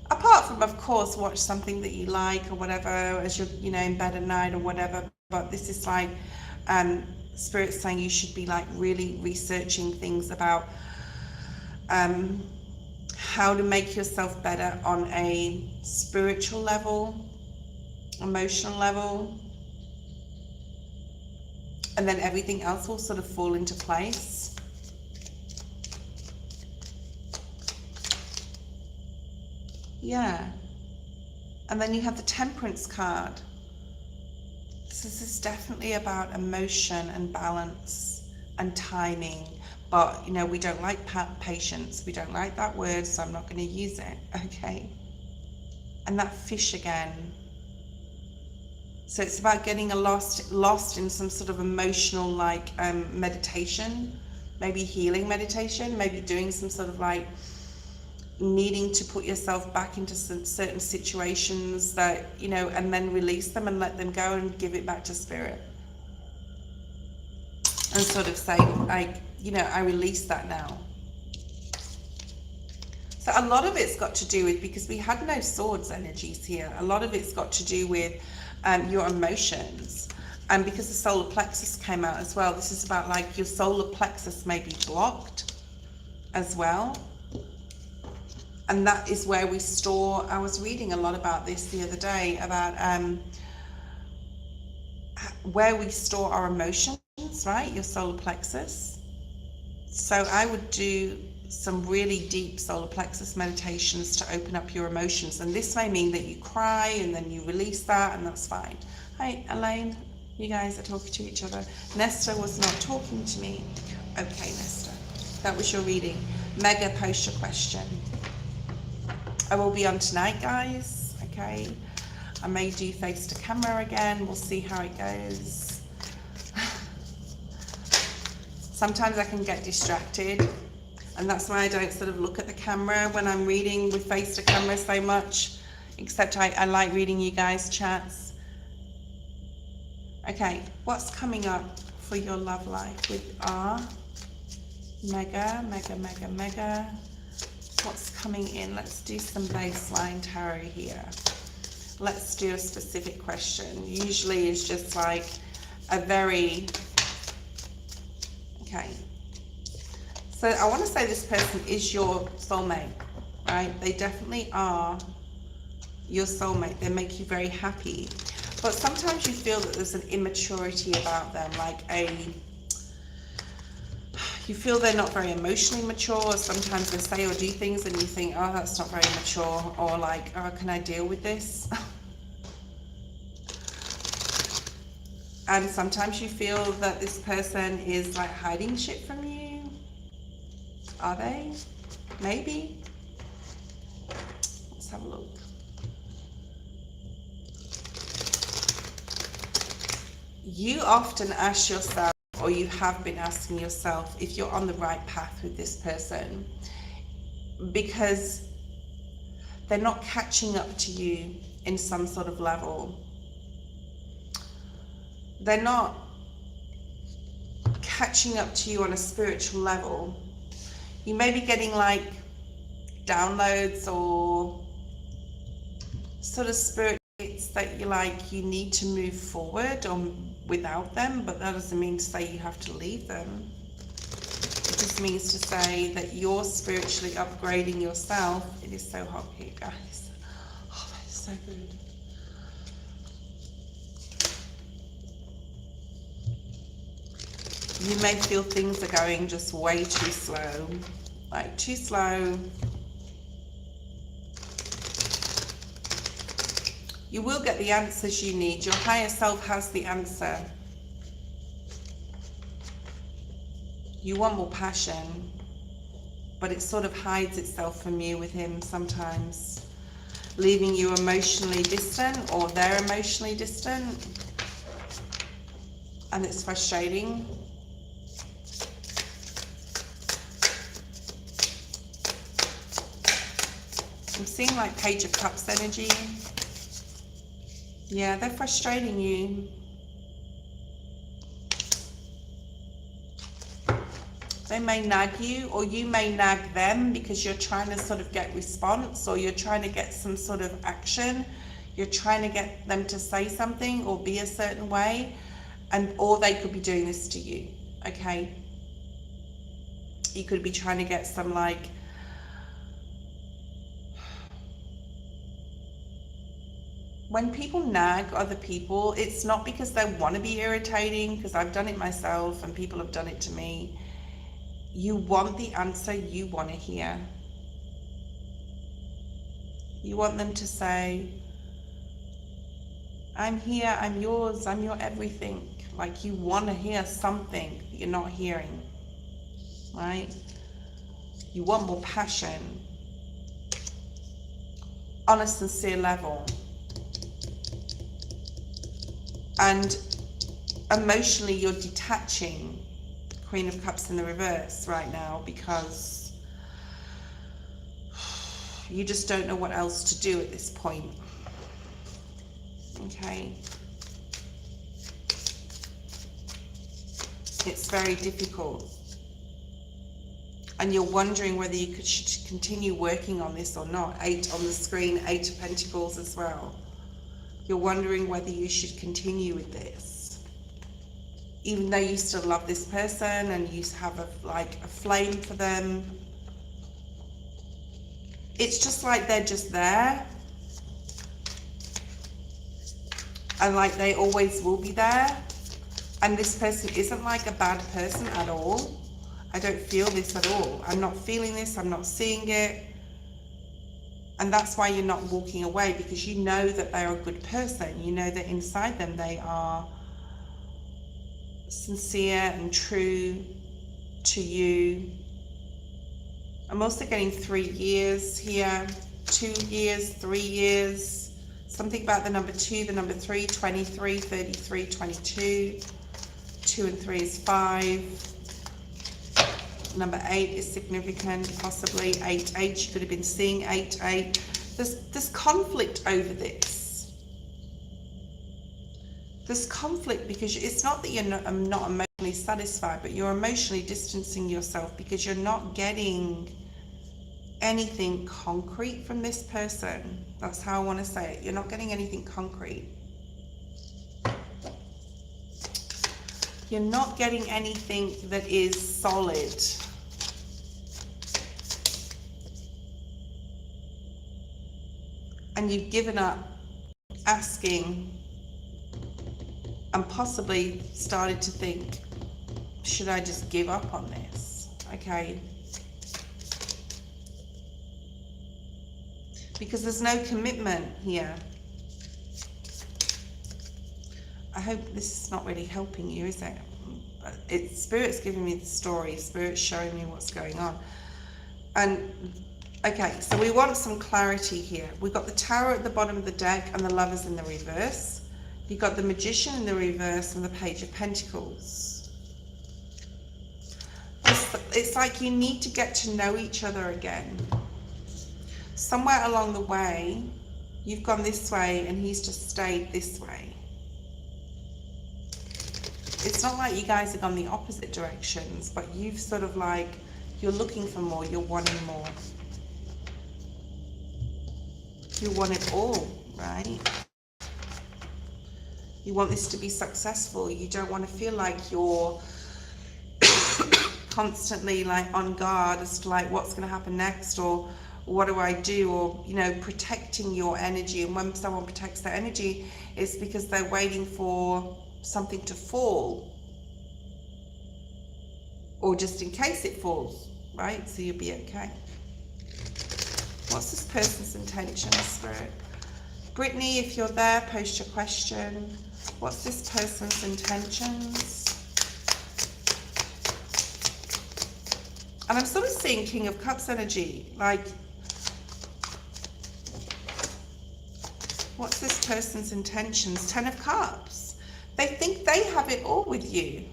apart from of course watch something that you like or whatever as you're, you know, in bed at night or whatever. But this is like spirits saying you should be like really researching things about how to make yourself better on a spiritual level, emotional level, and then everything else will sort of fall into place. Yeah. And then you have the Temperance card. So this is definitely about emotion and balance and timing. But, you know, we don't like patience. We don't like that word, so I'm not going to use it. Okay. And that fish again. So it's about getting lost in some sort of emotional, like, meditation, maybe healing meditation, maybe doing some sort of like needing to put yourself back into some certain situations that, you know, and then release them and let them go and give it back to spirit. And sort of say, like, you know, I release that now. So a lot of it's got to do with, because we had no swords energies here, a lot of it's got to do with your emotions. And because the solar plexus came out as well, this is about like your solar plexus may be blocked as well. And that is where we store, I was reading a lot about this the other day, about where we store our emotions, right? Your solar plexus. So I would do some really deep solar plexus meditations to open up your emotions. And this may mean that you cry and then you release that, and that's fine. Hi, Elaine. You guys are talking to each other. Nesta was not talking to me. Okay, Nesta. That was your reading. Mega, post your question. I will be on tonight, guys. Okay. I may do face to camera again. We'll see how it goes. Sometimes I can get distracted, and that's why I don't sort of look at the camera when I'm reading with face to camera so much, except I like reading you guys' chats. Okay, what's coming up for your love life with R? Mega, mega, mega, mega. What's coming in? Let's do some baseline tarot here. Let's do a specific question. Usually it's just like a very... Okay. So I want to say this person is your soulmate, right? They definitely are your soulmate. They make you very happy. But sometimes you feel that there's an immaturity about them, like you feel they're not very emotionally mature. Sometimes they say or do things and you think, oh, that's not very mature, or like, oh, can I deal with this? And sometimes you feel that this person is like hiding shit from you. Are they? Maybe. Let's have a look. You often ask yourself, or you have been asking yourself, if you're on the right path with this person, because they're not catching up to you in some sort of level. They're not catching up to you on a spiritual level. You may be getting like downloads or sort of spirits that you like, you need to move forward on without them, but that doesn't mean to say you have to leave them. It just means to say that you're spiritually upgrading yourself. It is so hot here, guys. Oh, that is so good. You may feel things are going just way too slow, like too slow. You will get the answers you need. Your higher self has the answer. You want more passion, but it sort of hides itself from you with him sometimes, leaving you emotionally distant, or they're emotionally distant, and it's frustrating. I'm seeing like Page of Cups energy. Yeah, they're frustrating you. They may nag you, or you may nag them because you're trying to sort of get response, or you're trying to get some sort of action. You're trying to get them to say something or be a certain way, or they could be doing this to you, okay? You could be trying to get some, like, when people nag other people, it's not because they want to be irritating, because I've done it myself and people have done it to me. You want the answer you want to hear. You want them to say, I'm here, I'm yours, I'm your everything. Like, you want to hear something that you're not hearing, right? You want more passion on a sincere level. And emotionally, you're detaching the Queen of Cups in the reverse right now because you just don't know what else to do at this point. Okay? It's very difficult. And you're wondering whether you should continue working on this or not. 8 on the screen, 8 of Pentacles as well. You're wondering whether you should continue with this. Even though you still love this person and you have a flame for them. It's just like they're just there. And like they always will be there. And this person isn't like a bad person at all. I don't feel this at all. I'm not feeling this, I'm not seeing it. And that's why you're not walking away, because you know that they're a good person. You know that inside them they are sincere and true to you. I'm also getting 3 years here, 2 years, 3 years. Something about the number 2, the number 3, 23, 33, 22. 2 and 3 is 5. Number 8 is significant, possibly 8, 8. You could have been seeing 8, 8. There's conflict over this. There's conflict because it's not that you're not emotionally satisfied, but you're emotionally distancing yourself because you're not getting anything concrete from this person. That's how I want to say it. You're not getting anything concrete. You're not getting anything that is solid. And you've given up asking and possibly started to think, should I just give up on this? Okay. Because there's no commitment here. I hope this is not really helping you, is it? Spirit's giving me the story. Spirit's showing me what's going on. And, okay, so we want some clarity here. We've got the Tower at the bottom of the deck and the Lovers in the reverse. You've got the Magician in the reverse and the Page of Pentacles. It's like you need to get to know each other again. Somewhere along the way, you've gone this way and he's just stayed this way. It's not like you guys have gone the opposite directions, but you've sort of like, you're looking for more, you're wanting more. You want it all, right? You want this to be successful. You don't want to feel like you're constantly like on guard as to like what's going to happen next, or what do I do, or, you know, protecting your energy. And when someone protects their energy, it's because they're waiting for something to fall, or just in case it falls, right? So you'll be okay. What's this person's intention, Spirit? Brittany, if you're there, post your question. What's this person's intentions? And I'm sort of seeing King of Cups energy, like, what's this person's intentions? 10 of Cups. They think they have it all with you.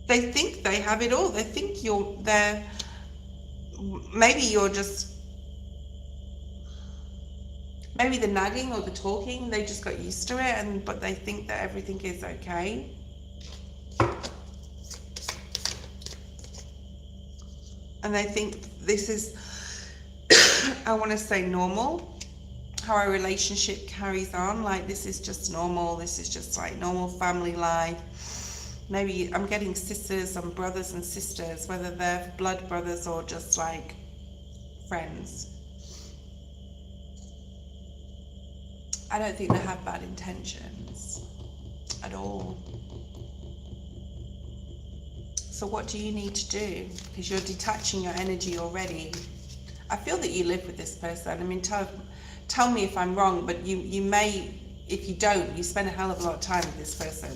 They think they have it all. They think maybe you're just maybe the nagging or the talking, they just got used to it, but they think that everything is okay. And they think this is, I want to say, normal, how our relationship carries on. Like, this is just normal. This is just like normal family life. Maybe I'm getting sisters and brothers and sisters, whether they're blood brothers or just like friends. I don't think they have bad intentions at all. So what do you need to do? Because you're detaching your energy already. I feel that you live with this person. I mean, tell me if I'm wrong, but you may, if you don't, you spend a hell of a lot of time with this person.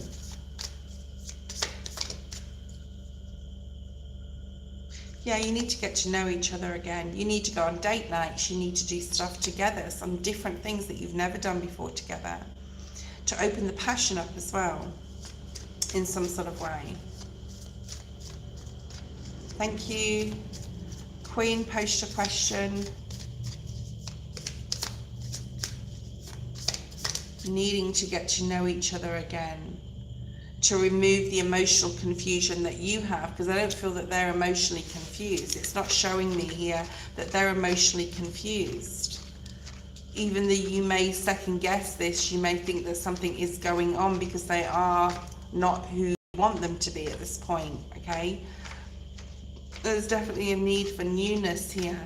Yeah, you need to get to know each other again. You need to go on date nights. You need to do stuff together, some different things that you've never done before together, to open the passion up as well in some sort of way. Thank you. Queen, post a question. Needing to get to know each other again, to remove the emotional confusion that you have, because I don't feel that they're emotionally confused. It's not showing me here that they're emotionally confused. Even though you may second guess this, you may think that something is going on because they are not who you want them to be at this point, okay? There's definitely a need for newness here.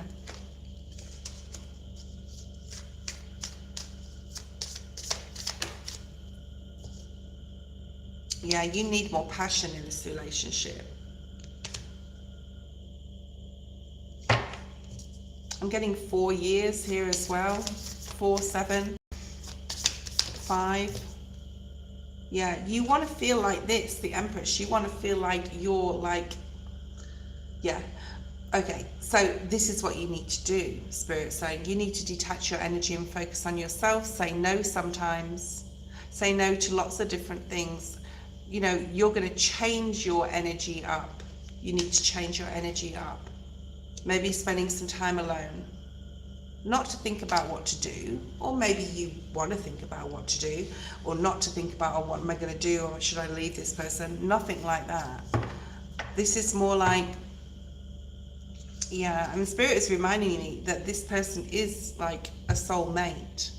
Yeah, you need more passion in this relationship. I'm getting 4 years here as well. 4, 7, 5. Yeah, you want to feel like this, the Empress. You want to feel like you're like, yeah. Okay, so this is what you need to do, Spirit saying. You need to detach your energy and focus on yourself. Say no sometimes. Say no to lots of different things. You know, you're going to change your energy up. You need to change your energy up. Maybe spending some time alone. Not to think about what to do, or maybe you want to think about what to do, or not to think about, oh, what am I going to do, or should I leave this person? Nothing like that. This is more like, yeah, and Spirit is reminding me that this person is like a soulmate.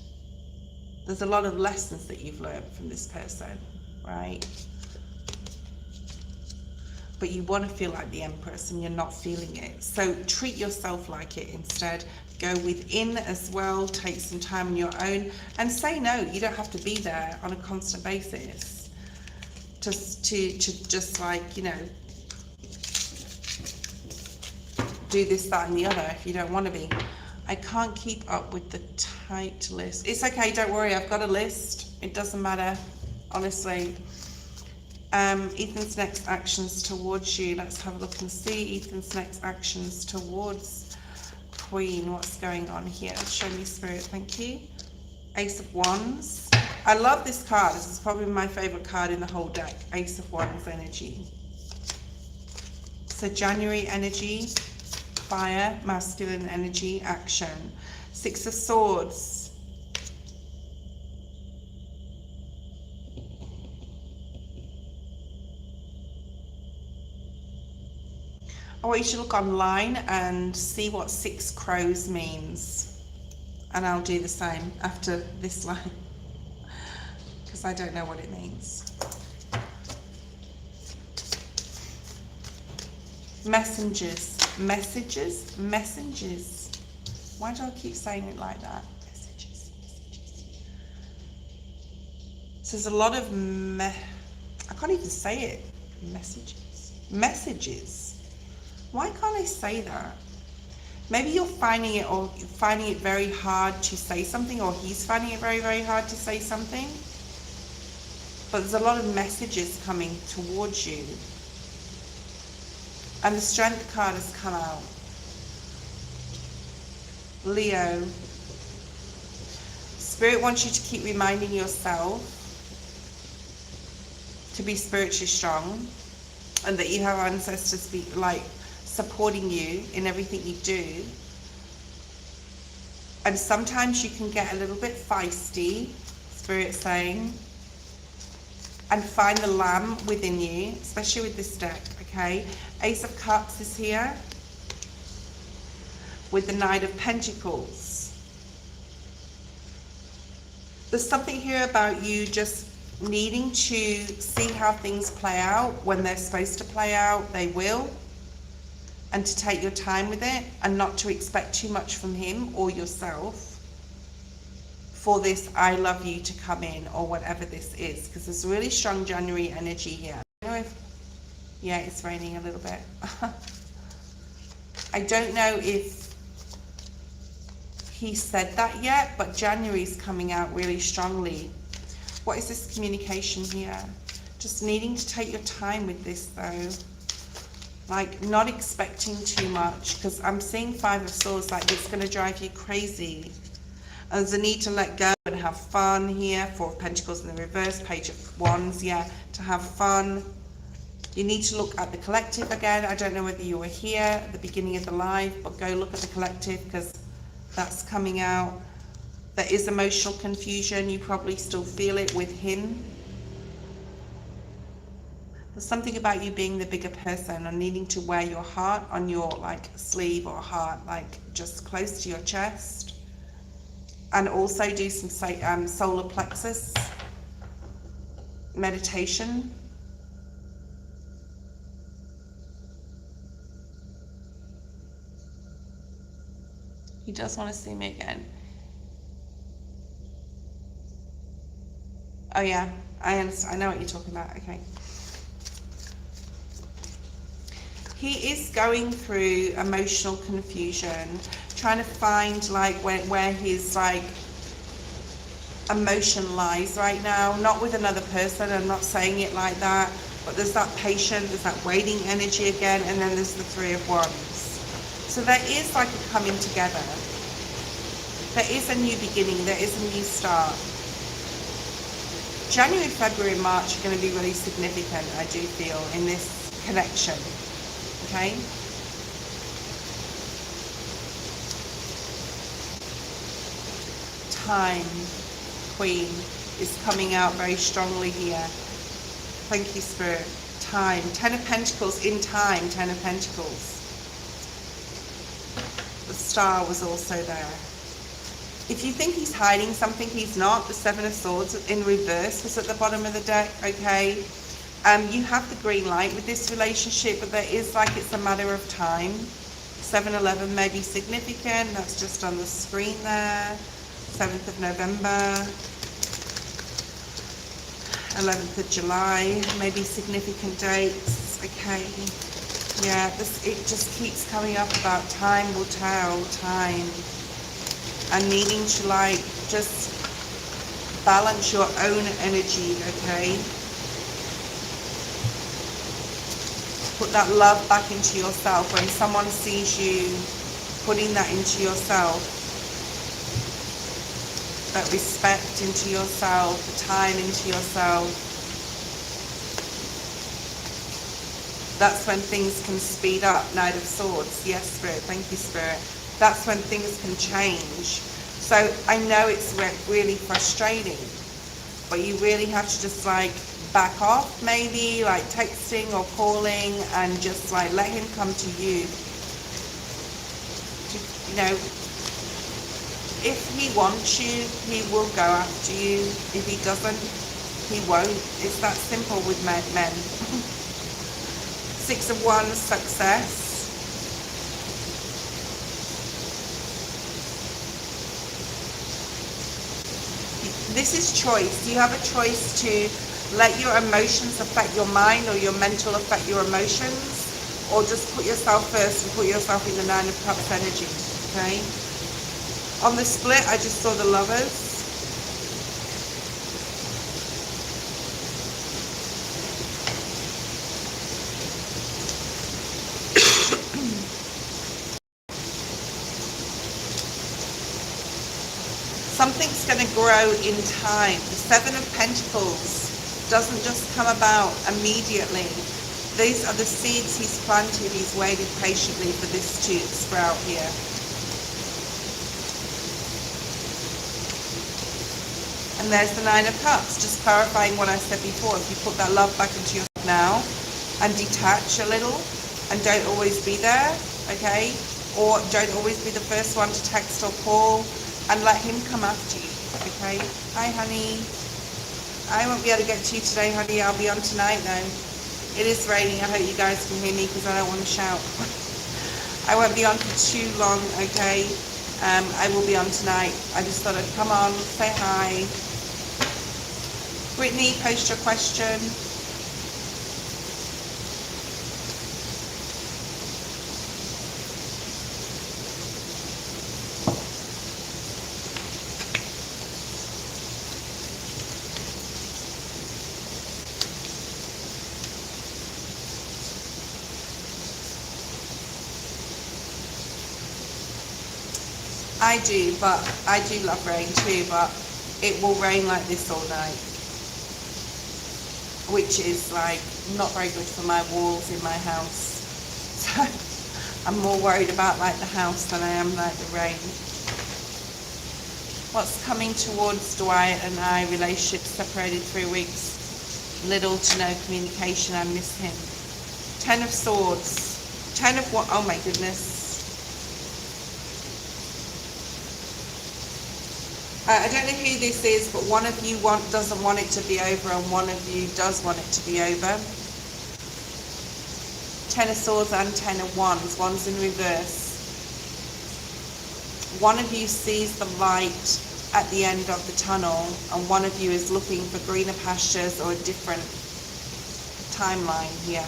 There's a lot of lessons that you've learned from this person, right? But you want to feel like the Empress and you're not feeling it. So treat yourself like it instead. Go within as well, take some time on your own and say no. You don't have to be there on a constant basis. Just to just like, you know, do this, that and the other if you don't want to be. I can't keep up with the tight list. It's okay, don't worry, I've got a list. It doesn't matter, honestly. Ethan's next actions towards you. Let's have a look and see Ethan's next actions towards Queen. What's going on here? Show me, Spirit. Thank you. Ace of Wands. I love this card. This is probably my favorite card in the whole deck. Ace of Wands energy. So January energy, fire, masculine energy, action. Six of Swords. I want you to look online and see what 6 crows means. And I'll do the same after this line, because I don't know what it means. Messengers. Messages? Messengers. Why do I keep saying it like that? Messages. So there's a lot of I can't even say it. Messages. Messages. Why can't I say that? Maybe you're finding it, or you're finding it very hard to say something, or he's finding it very, very hard to say something. But there's a lot of messages coming towards you. And the Strength card has come out. Leo. Spirit wants you to keep reminding yourself to be spiritually strong, and that you have ancestors supporting you in everything you do. And sometimes you can get a little bit feisty, Spirit's saying, and find the lamb within you, especially with this deck, okay? Ace of Cups is here with the Knight of Pentacles. There's something here about you just needing to see how things play out. When they're supposed to play out, they will. And to take your time with it and not to expect too much from him or yourself for this I love you to come in, or whatever this is, because there's really strong January energy here. I don't know if, yeah, it's raining a little bit. I don't know if he said that yet, but January's coming out really strongly. What is this communication here? Just needing to take your time with this though. Like not expecting too much, because I'm seeing Five of Swords, like it's going to drive you crazy. And there's a need to let go and have fun here. Four of Pentacles in the reverse, Page of Wands, yeah, to have fun. You need to look at the collective again. I don't know whether you were here at the beginning of the live, but go look at the collective because that's coming out. There is emotional confusion. You probably still feel it with him. There's something about you being the bigger person and needing to wear your heart on your like sleeve, or heart like just close to your chest. And also do some solar plexus meditation. He does want to see me again. Oh yeah, I understand. I know what you're talking about. Okay. He is going through emotional confusion, trying to find like where his like emotion lies right now. Not with another person, I'm not saying it like that, but there's that patient, there's that waiting energy again, and then there's the Three of Wands. So there is like a coming together. There is a new beginning, there is a new start. January, February, March are going to be really significant, I do feel, in this connection. Okay? Time, Queen, is coming out very strongly here. Thank you, Spirit. Time. Ten of Pentacles in time. Ten of Pentacles. The Star was also there. If you think he's hiding something, he's not. The Seven of Swords in reverse was at the bottom of the deck, okay? You have the green light with this relationship, but there is like it's a matter of time. 7/11 may be significant. That's just on the screen there. 7th of November. 11th of July may be significant dates. Okay. Yeah, it just keeps coming up about time will tell, time. And needing to like just balance your own energy, okay? Put that love back into yourself. When someone sees you putting that into yourself, that respect into yourself, the time into yourself, that's when things can speed up. Knight of Swords. Yes, Spirit. Thank you, Spirit. That's when things can change. So I know it's really frustrating, but you really have to just like back off, maybe like texting or calling, and just like let him come to you. You know, if he wants you, he will go after you. If he doesn't, he won't. It's that simple with men. Six of Wands, success. This is choice. You have a choice to let your emotions affect your mind, or your mental affect your emotions, or just put yourself first and put yourself in the Nine of Cups energy, okay? On the split, I just saw the Lovers. Something's going to grow in time. The Seven of Pentacles doesn't just come about immediately. These are the seeds he's planted. He's waited patiently for this to sprout here. And there's the Nine of Cups, just clarifying what I said before. If you put that love back into yourself now and detach a little and don't always be there, okay? Or don't always be the first one to text or call, and let him come after you, okay? Hi, honey. I won't be able to get to you today, honey. I'll be on tonight now. It is raining. I hope you guys can hear me because I don't want to shout. I won't be on for too long, okay? I will be on tonight. I just thought I'd come on, say hi. Brittany, post your question. I do love rain too, but it will rain like this all night, which is like not very good for my walls in my house. So I'm more worried about like the house than I am like the rain. What's coming towards Dwight and I? Relationship separated 3 weeks, little to no communication. I miss him. 10 of Swords, 10 of what? Oh my goodness. I don't know who this is, but one of you doesn't want it to be over and one of you does want it to be over. 10 of Swords and 10 of Wands. Wands in reverse. One of you sees the light at the end of the tunnel and one of you is looking for greener pastures or a different timeline here.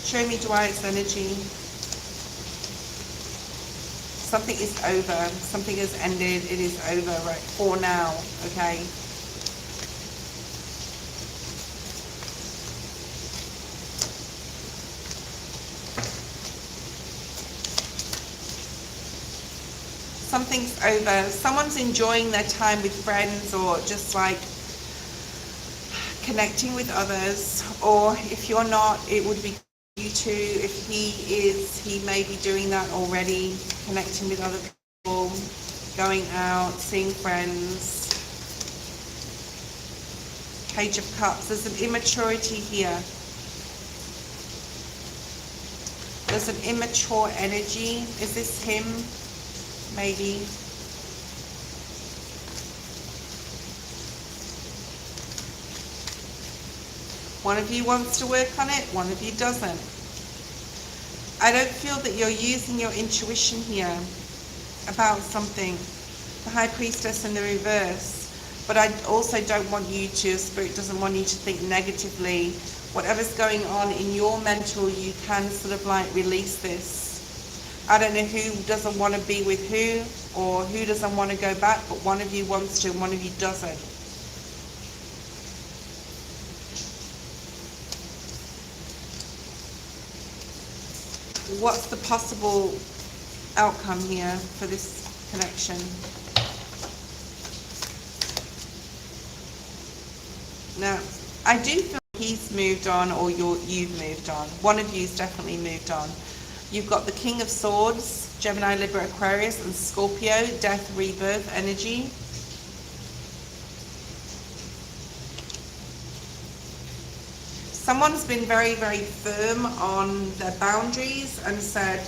Show me Dwight's energy. Something is over. Something has ended. It is over right for now. Okay. Something's over. Someone's enjoying their time with friends or just like connecting with others. Or if you're not, it would be you too. If he is, he may be doing that already, connecting with other people, going out, seeing friends. Page of Cups. There's an immaturity here. There's an immature energy. Is this him? Maybe. One of you wants to work on it, one of you doesn't. I don't feel that you're using your intuition here about something. The High Priestess in the reverse. But I also don't want you to, Spirit doesn't want you to think negatively. Whatever's going on in your mental, you can sort of like release this. I don't know who doesn't want to be with who, or who doesn't want to go back, but one of you wants to and one of you doesn't. What's the possible outcome here for this connection? Now, I do feel he's moved on or you've moved on. One of you's definitely moved on. You've got the King of Swords, Gemini, Libra, Aquarius, and Scorpio, death, rebirth energy. Someone's been very, very firm on their boundaries and said,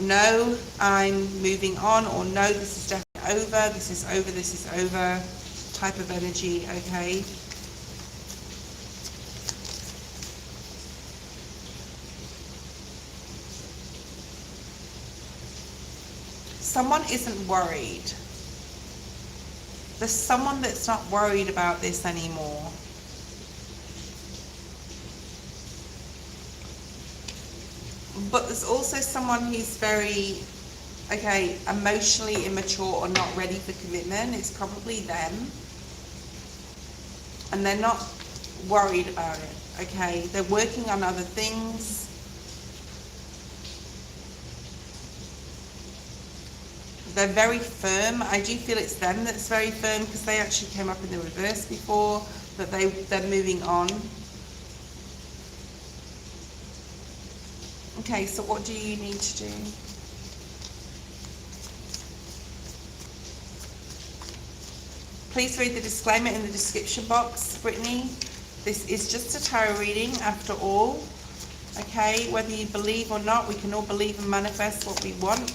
no, I'm moving on, or no, this is definitely over, this is over, this is over, type of energy, okay? Someone isn't worried. There's someone that's not worried about this anymore. But there's also someone who's very, okay, emotionally immature or not ready for commitment. It's probably them. And they're not worried about it, okay? They're working on other things. They're very firm. I do feel it's them that's very firm because they actually came up in the reverse before, but they're moving on. Okay, so what do you need to do? Please read the disclaimer in the description box, Brittany. This is just a tarot reading after all. Okay, whether you believe or not, we can all believe and manifest what we want.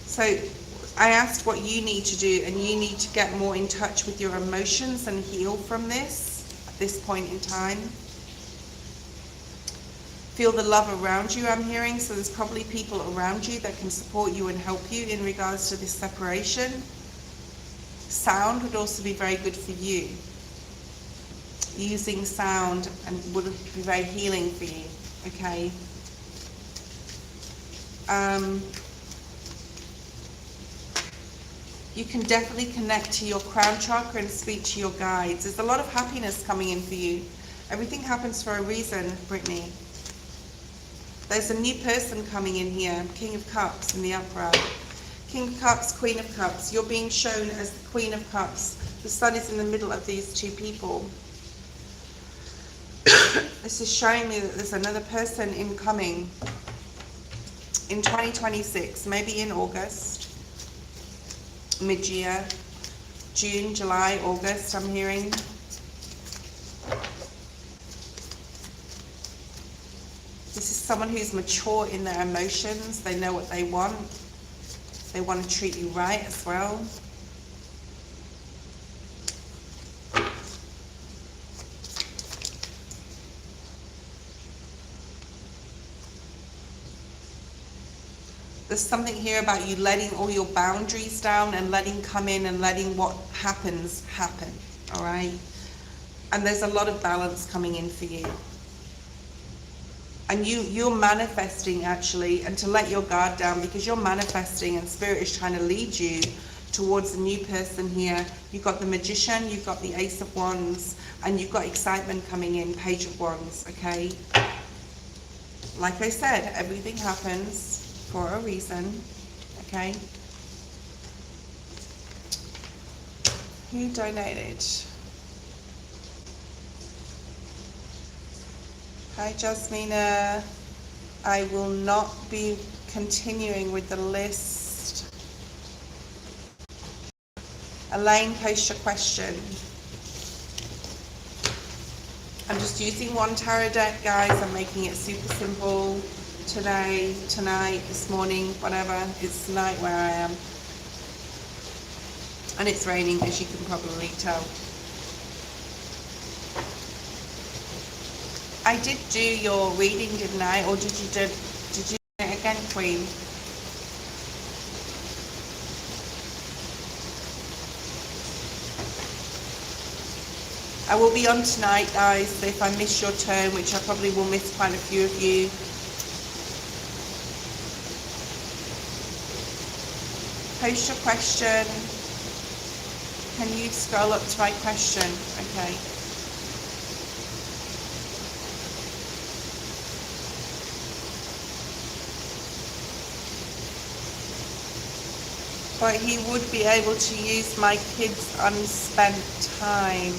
So I asked what you need to do, and you need to get more in touch with your emotions and heal from this at this point in time. Feel the love around you, I'm hearing. So there's probably people around you that can support you and help you in regards to this separation. Sound would also be very good for you. Using sound and would be very healing for you. Okay. You can definitely connect to your crown chakra and speak to your guides. There's a lot of happiness coming in for you. Everything happens for a reason, Brittany. There's a new person coming in here. King of Cups in the upright. King of Cups, Queen of Cups. You're being shown as the Queen of Cups. The sun is in the middle of these two people. This is showing me that there's another person incoming in 2026, maybe in August, mid-year, June, July, August, I'm hearing. This is someone who's mature in their emotions. They know what they want. They want to treat you right as well. There's something here about you letting all your boundaries down and letting come in and letting what happens happen, all right? And there's a lot of balance coming in for you. And you're manifesting, actually, and to let your guard down, because you're manifesting and Spirit is trying to lead you towards a new person here. You've got the Magician, you've got the Ace of Wands, and you've got excitement coming in, Page of Wands, okay? Like I said, everything happens for a reason, okay? Who donated? Hi, Jasmina. I will not be continuing with the list. Elaine, post your question. I'm just using one tarot deck, guys. I'm making it super simple. Today, tonight, this morning, whatever. It's night where I am. And it's raining, as you can probably tell. I did do your reading, didn't I? Or did you do it again, Queen? I will be on tonight, guys, so if I miss your turn, which I probably will miss quite a few of you, post your question. Can you scroll up to my question? Okay. But he would be able to use my kids' unspent time.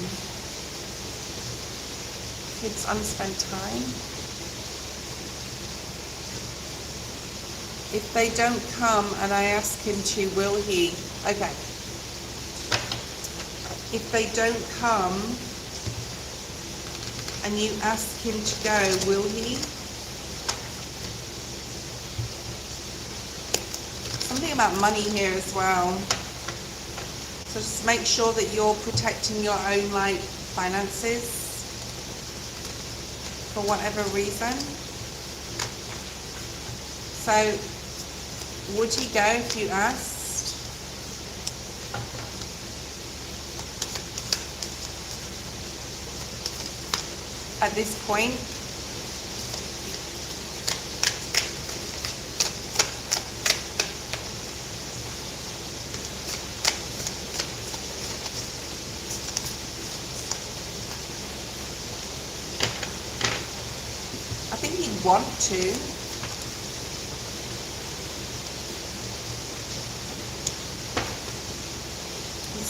Kids' unspent time? If they don't come and I ask him to, will he? Okay. If they don't come and you ask him to go, will he? Something about money here as well. So just make sure that you're protecting your own, like, finances for whatever reason. So would he go if you asked? At this point? I think he'd want to.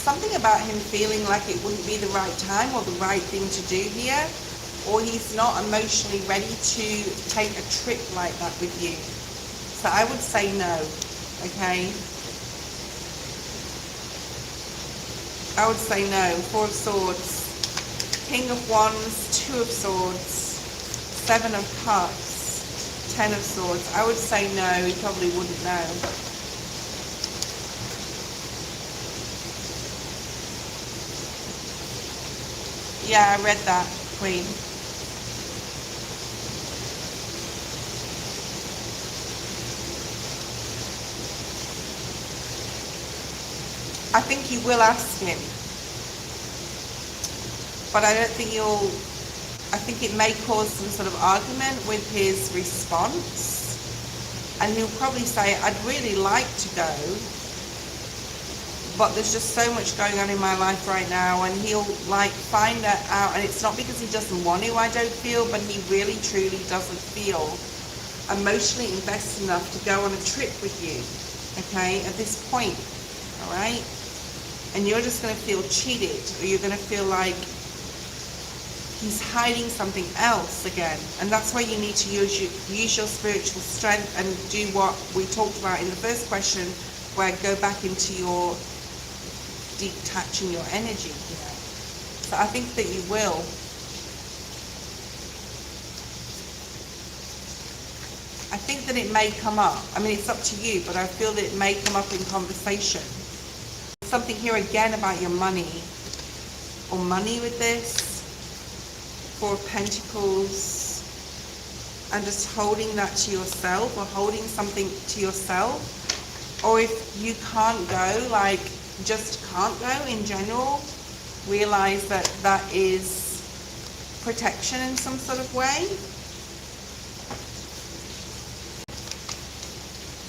something about him feeling like it wouldn't be the right time or the right thing to do here, or he's not emotionally ready to take a trip like that with you. So I would say no, okay? I would say no. Four of Swords, King of Wands, Two of Swords, Seven of Cups, Ten of Swords. I would say no, he probably wouldn't know. Yeah, I read that, Queen. I think you will ask him, but I don't think you'll, I think it may cause some sort of argument with his response, and he'll probably say, I'd really like to go, but there's just so much going on in my life right now, and he'll like find that out, and it's not because he doesn't want to, I don't feel, but he really truly doesn't feel emotionally invested enough to go on a trip with you, okay, at this point, all right? And you're just going to feel cheated, or you're going to feel like he's hiding something else again. And that's why you need to use your spiritual strength and do what we talked about in the first question, where go back into your detaching your energy. So I think that you will. I think that it may come up. I mean, it's up to you, but I feel that it may come up in conversation. Something here again about your money, or money with this. Four of Pentacles, and just holding that to yourself, or holding something to yourself. Or if you can't go, like just can't go in general, realize that that is protection in some sort of way.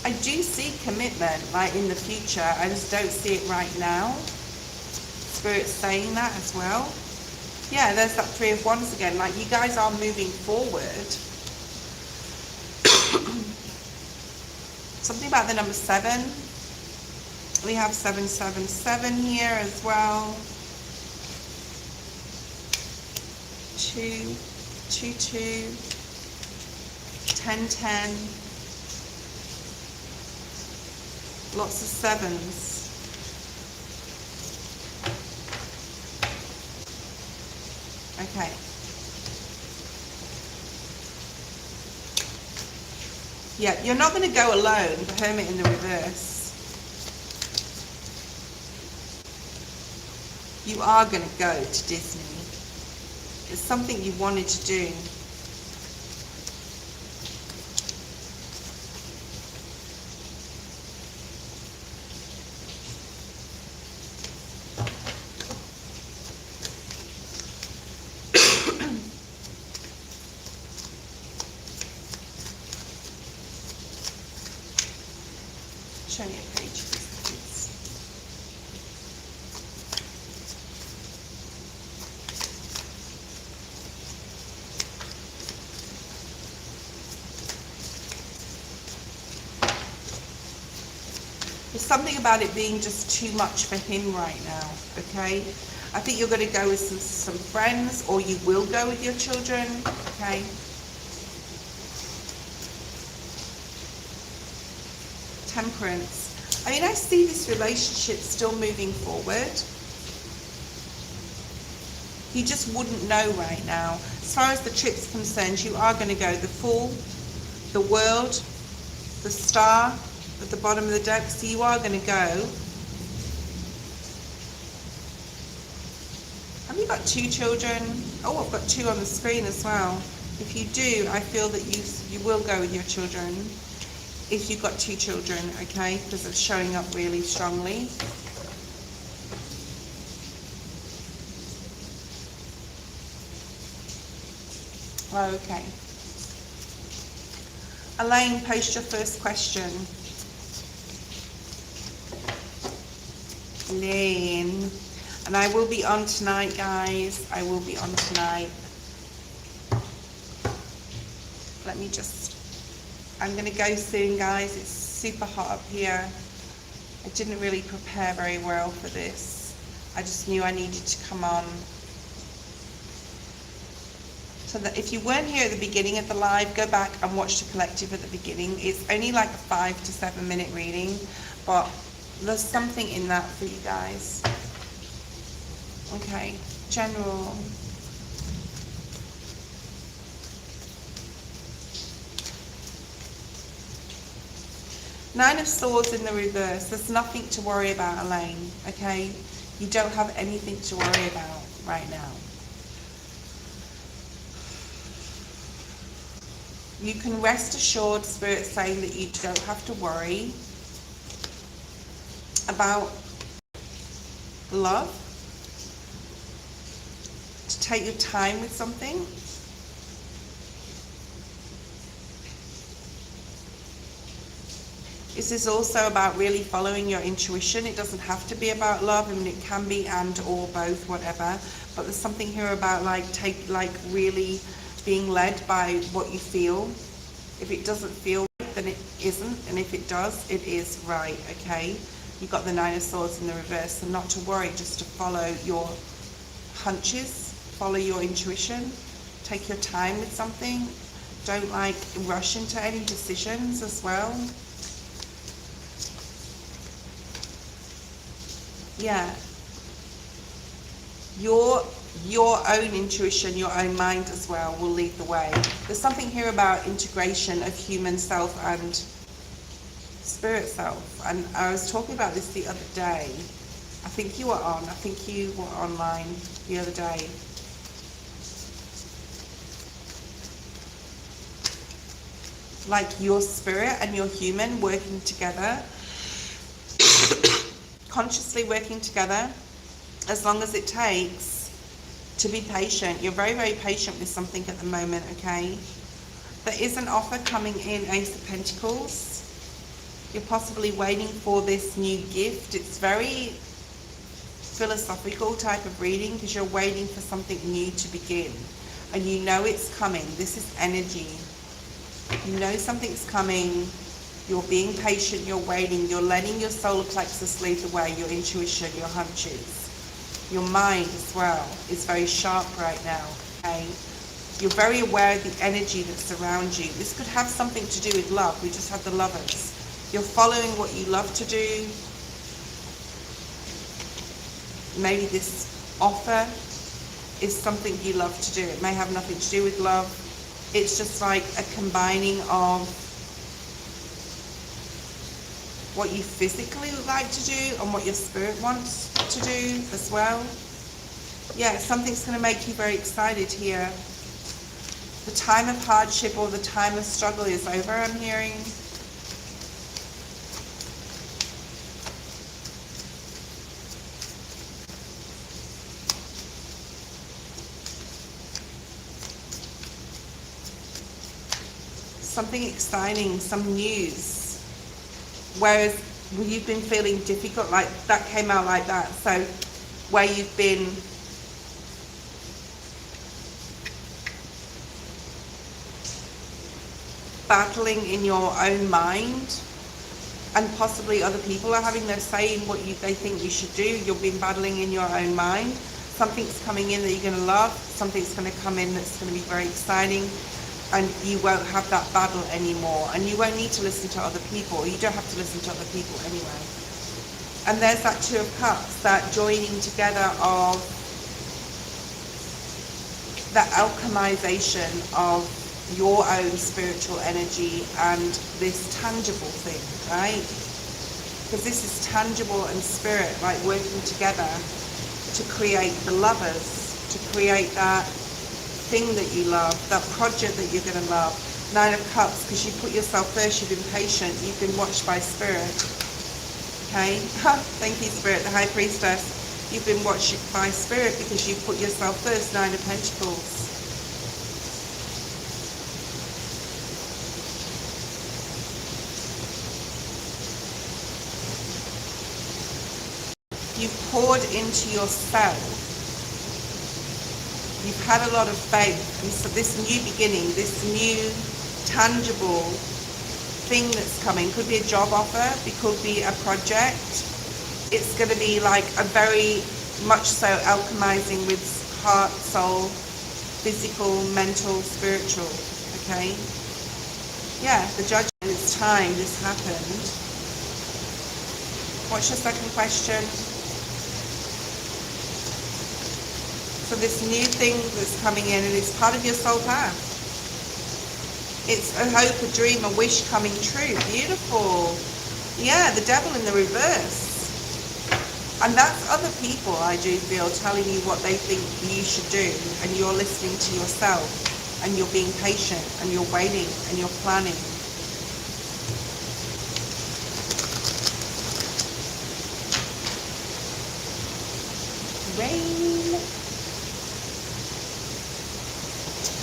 I do see commitment, like in the future. I just don't see it right now. Spirit's saying that as well. Yeah, there's that Three of Wands again. Like, you guys are moving forward. Something about the number 7. We have 777 here as well. 2, 2, 2, 10, 10. Lots of 7s. Okay. Yeah, you're not going to go alone, the Hermit in the reverse. You are going to go to Disney. It's something you wanted to do. Show me a page, please. There's something about it being just too much for him right now, okay? I think you're going to go with some friends, or you will go with your children, okay? Temperance. I mean, I see this relationship still moving forward. You just wouldn't know right now. As far as the trip's concerned, you are going to go the Fool, the World, the Star at the bottom of the deck. So you are going to go. Have you got 2 children? Oh, I've got 2 on the screen as well. If you do, I feel that you will go with your children. If you've got 2 children, okay, because it's showing up really strongly. Okay. Elaine, post your first question. Elaine. And I will be on tonight, guys. I will be on tonight. Let me just... I'm going to go soon, guys. It's super hot up here. I didn't really prepare very well for this. I just knew I needed to come on. So that if you weren't here at the beginning of the live, go back and watch the collective at the beginning. It's only like a 5 to 7 minute reading, but there's something in that for you guys. Okay, general. Nine of Swords in the reverse. There's nothing to worry about, Elaine, okay? You don't have anything to worry about right now. You can rest assured, Spirit saying that you don't have to worry about love, to take your time with something. This is also about really following your intuition. It doesn't have to be about love. I mean, it can be and or both, whatever. But there's something here about like really being led by what you feel. If it doesn't feel right, then it isn't, and if it does, it is right. Okay, you've got the Nine of Swords in the reverse, so not to worry, just to follow your hunches, follow your intuition, take your time with something. Don't like rush into any decisions as well. Yeah, your own intuition, your own mind as well will lead the way. There's something here about integration of human self and spirit self. And I was talking about this the other day. I think you were online the other day. Like your spirit and your human working together, consciously working together, as long as it takes. To be patient. You're very, very patient with something at the moment, okay? There is an offer coming in, Ace of Pentacles. You're possibly waiting for this new gift. It's very philosophical type of reading because you're waiting for something new to begin. And you know it's coming. This is energy. You know something's coming. You're being patient, you're waiting, you're letting your solar plexus lead the way, your intuition, your hunches. Your mind as well is very sharp right now, okay? You're very aware of the energy that's around you. This could have something to do with love. We just have the Lovers. You're following what you love to do. Maybe this offer is something you love to do. It may have nothing to do with love. It's just like a combining of what you physically like to do and what your spirit wants to do as well. Yeah, something's going to make you very excited here. The time of hardship or the time of struggle is over, I'm hearing. Something exciting, some news. Whereas you've been feeling difficult, like that came out like that. So where you've been battling in your own mind, and possibly other people are having their say in what they think you should do. You've been battling in your own mind. Something's coming in that you're going to love. Something's going to come in that's going to be very exciting. And you won't have that battle anymore. And you won't need to listen to other people. You don't have to listen to other people anyway. And there's that Two of Cups, that joining together of the alchemization of your own spiritual energy and this tangible thing, right? Because this is tangible and spirit, like working together to create the Lovers, to create that thing that you love, that project that you're going to love. Nine of Cups, because you put yourself first, you've been patient, you've been watched by Spirit. Okay? Thank you, Spirit, the High Priestess. You've been watched by Spirit because you put yourself first. Nine of Pentacles. You've poured into yourself. You've had a lot of faith, and so this new beginning, this new tangible thing that's coming, could be a job offer, it could be a project. It's going to be like a very much so alchemizing with heart, soul, physical, mental, spiritual, okay? Yeah, the judgment is time this happened. What's your second question? So this new thing that's coming in, and it's part of your soul path. It's a hope, a dream, a wish coming true. Beautiful. Yeah, the devil in the reverse. And that's other people, I do feel, telling you what they think you should do, and you're listening to yourself, and you're being patient, and you're waiting, and you're planning. Rain.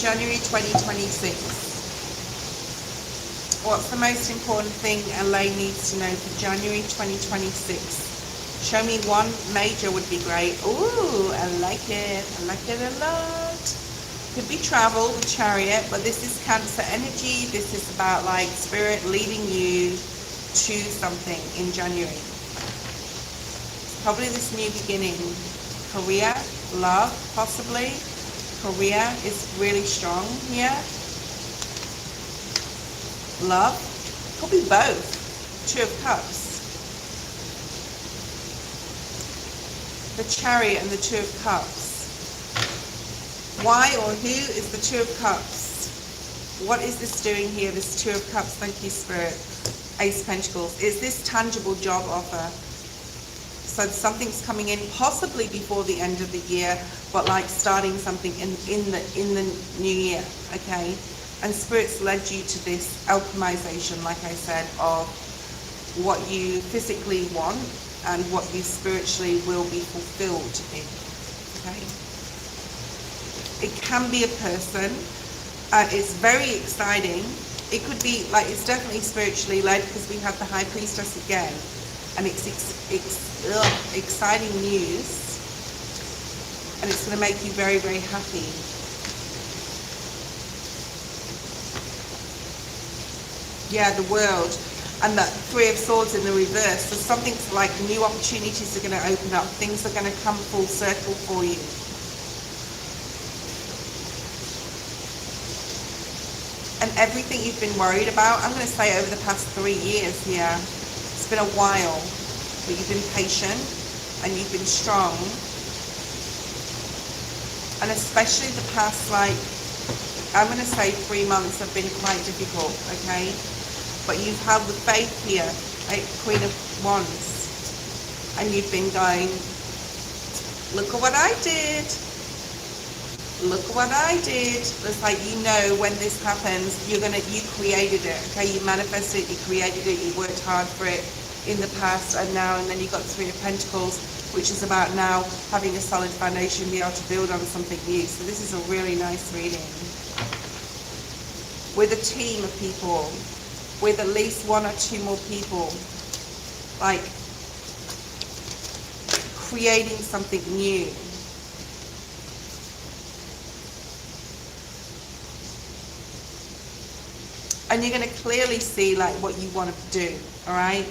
January 2026. What's the most important thing Elaine needs to know for January 2026? Show me one major would be great. Ooh, I like it. I like it a lot. Could be travel with Chariot, but this is Cancer energy. This is about like spirit leading you to something in January. Probably this new beginning. Career, love, possibly. Career is really strong here. Love, could be both. Two of Cups. The Chariot and the Two of Cups. Why or who is the Two of Cups? What is this doing here, this Two of Cups? Thank you, Spirit. Ace of Pentacles. Is this tangible job offer? So something's coming in possibly before the end of the year, but like starting something in the new year, okay? And Spirit's led you to this alchemization, like I said, of what you physically want and what you spiritually will be fulfilled in, okay? It can be a person. It's very exciting. It could be, like, it's definitely spiritually led because we have the High Priestess again. And it's exciting news. And it's going to make you very, very happy. Yeah, the World. And that Three of Swords in the reverse. So something like new opportunities are going to open up. Things are going to come full circle for you. And everything you've been worried about, I'm going to say over the past 3 years here, it's been a while, but you've been patient and you've been strong. And especially the past, like, I'm going to say 3 months have been quite difficult, okay? But you've held the faith here, like Queen of Wands. And you've been going, look at what I did. Look what I did. It's like, you know, when this happens, you created it, okay? You manifested it, you created it, you worked hard for it in the past and now, and then you've got Three of Pentacles, which is about now having a solid foundation, be able to build on something new. So this is a really nice reading. With a team of people, with at least 1 or 2 more people, like creating something new. And you're going to clearly see like what you want to do, all right?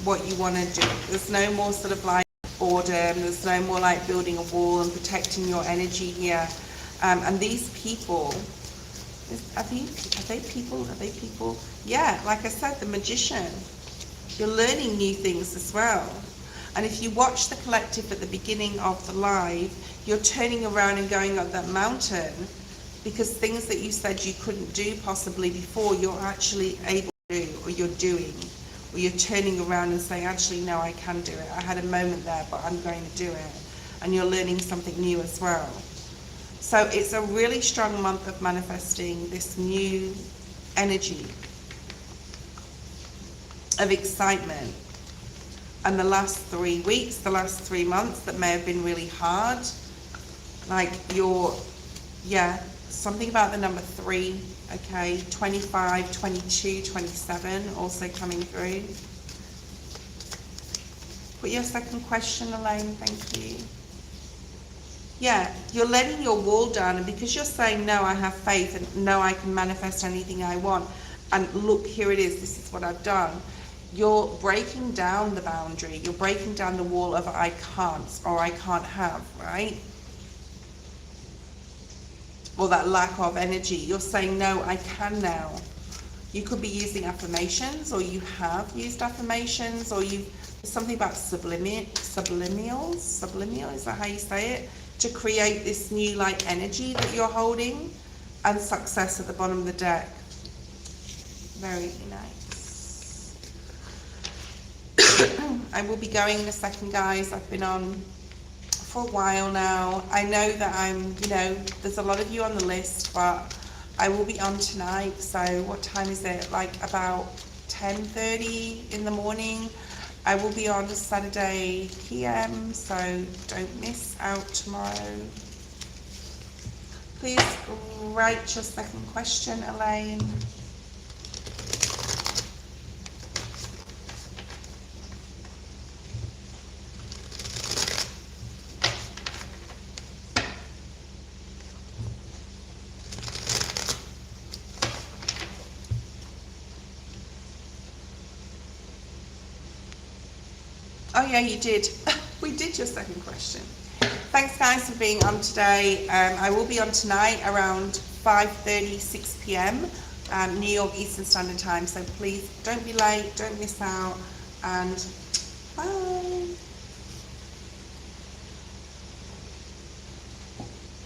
What you want to do. There's no more sort of like boredom. There's no more like building a wall and protecting your energy here. And these people, are they people? Yeah, like I said, the Magician. You're learning new things as well. And if you watch the collective at the beginning of the live, you're turning around and going up that mountain, because things that you said you couldn't do possibly before, you're actually able to do, or you're doing, or you're turning around and saying, actually, no, I can do it. I had a moment there, but I'm going to do it. And you're learning something new as well. So it's a really strong month of manifesting this new energy of excitement. And the last 3 weeks, the last 3 months that may have been really hard, like something about the number 3, okay, 25, 22, 27 also coming through. Put your second question, Elaine, thank you. Yeah, you're letting your wall down, and because you're saying, no, I have faith, and no, I can manifest anything I want, and look, here it is, this is what I've done, you're breaking down the boundary. You're breaking down the wall of I can't or I can't have, right? Or that lack of energy. You're saying, no, I can now. You could be using affirmations, or you have used affirmations, or there's something about subliminal, is that how you say it? To create this new like energy that you're holding, and success at the bottom of the deck. Very nice. I will be going in a second, guys. I've been on for a while now. I know that there's a lot of you on the list, but I will be on tonight. So what time is it? Like about 10:30 in the morning. I will be on Saturday PM, so don't miss out tomorrow. Please write your second question, Elaine. Oh yeah, you did. We did your second question. Thanks guys for being on today. I will be on tonight around 5:30, 6 p.m. New York Eastern Standard Time. So please don't be late, don't miss out, and bye.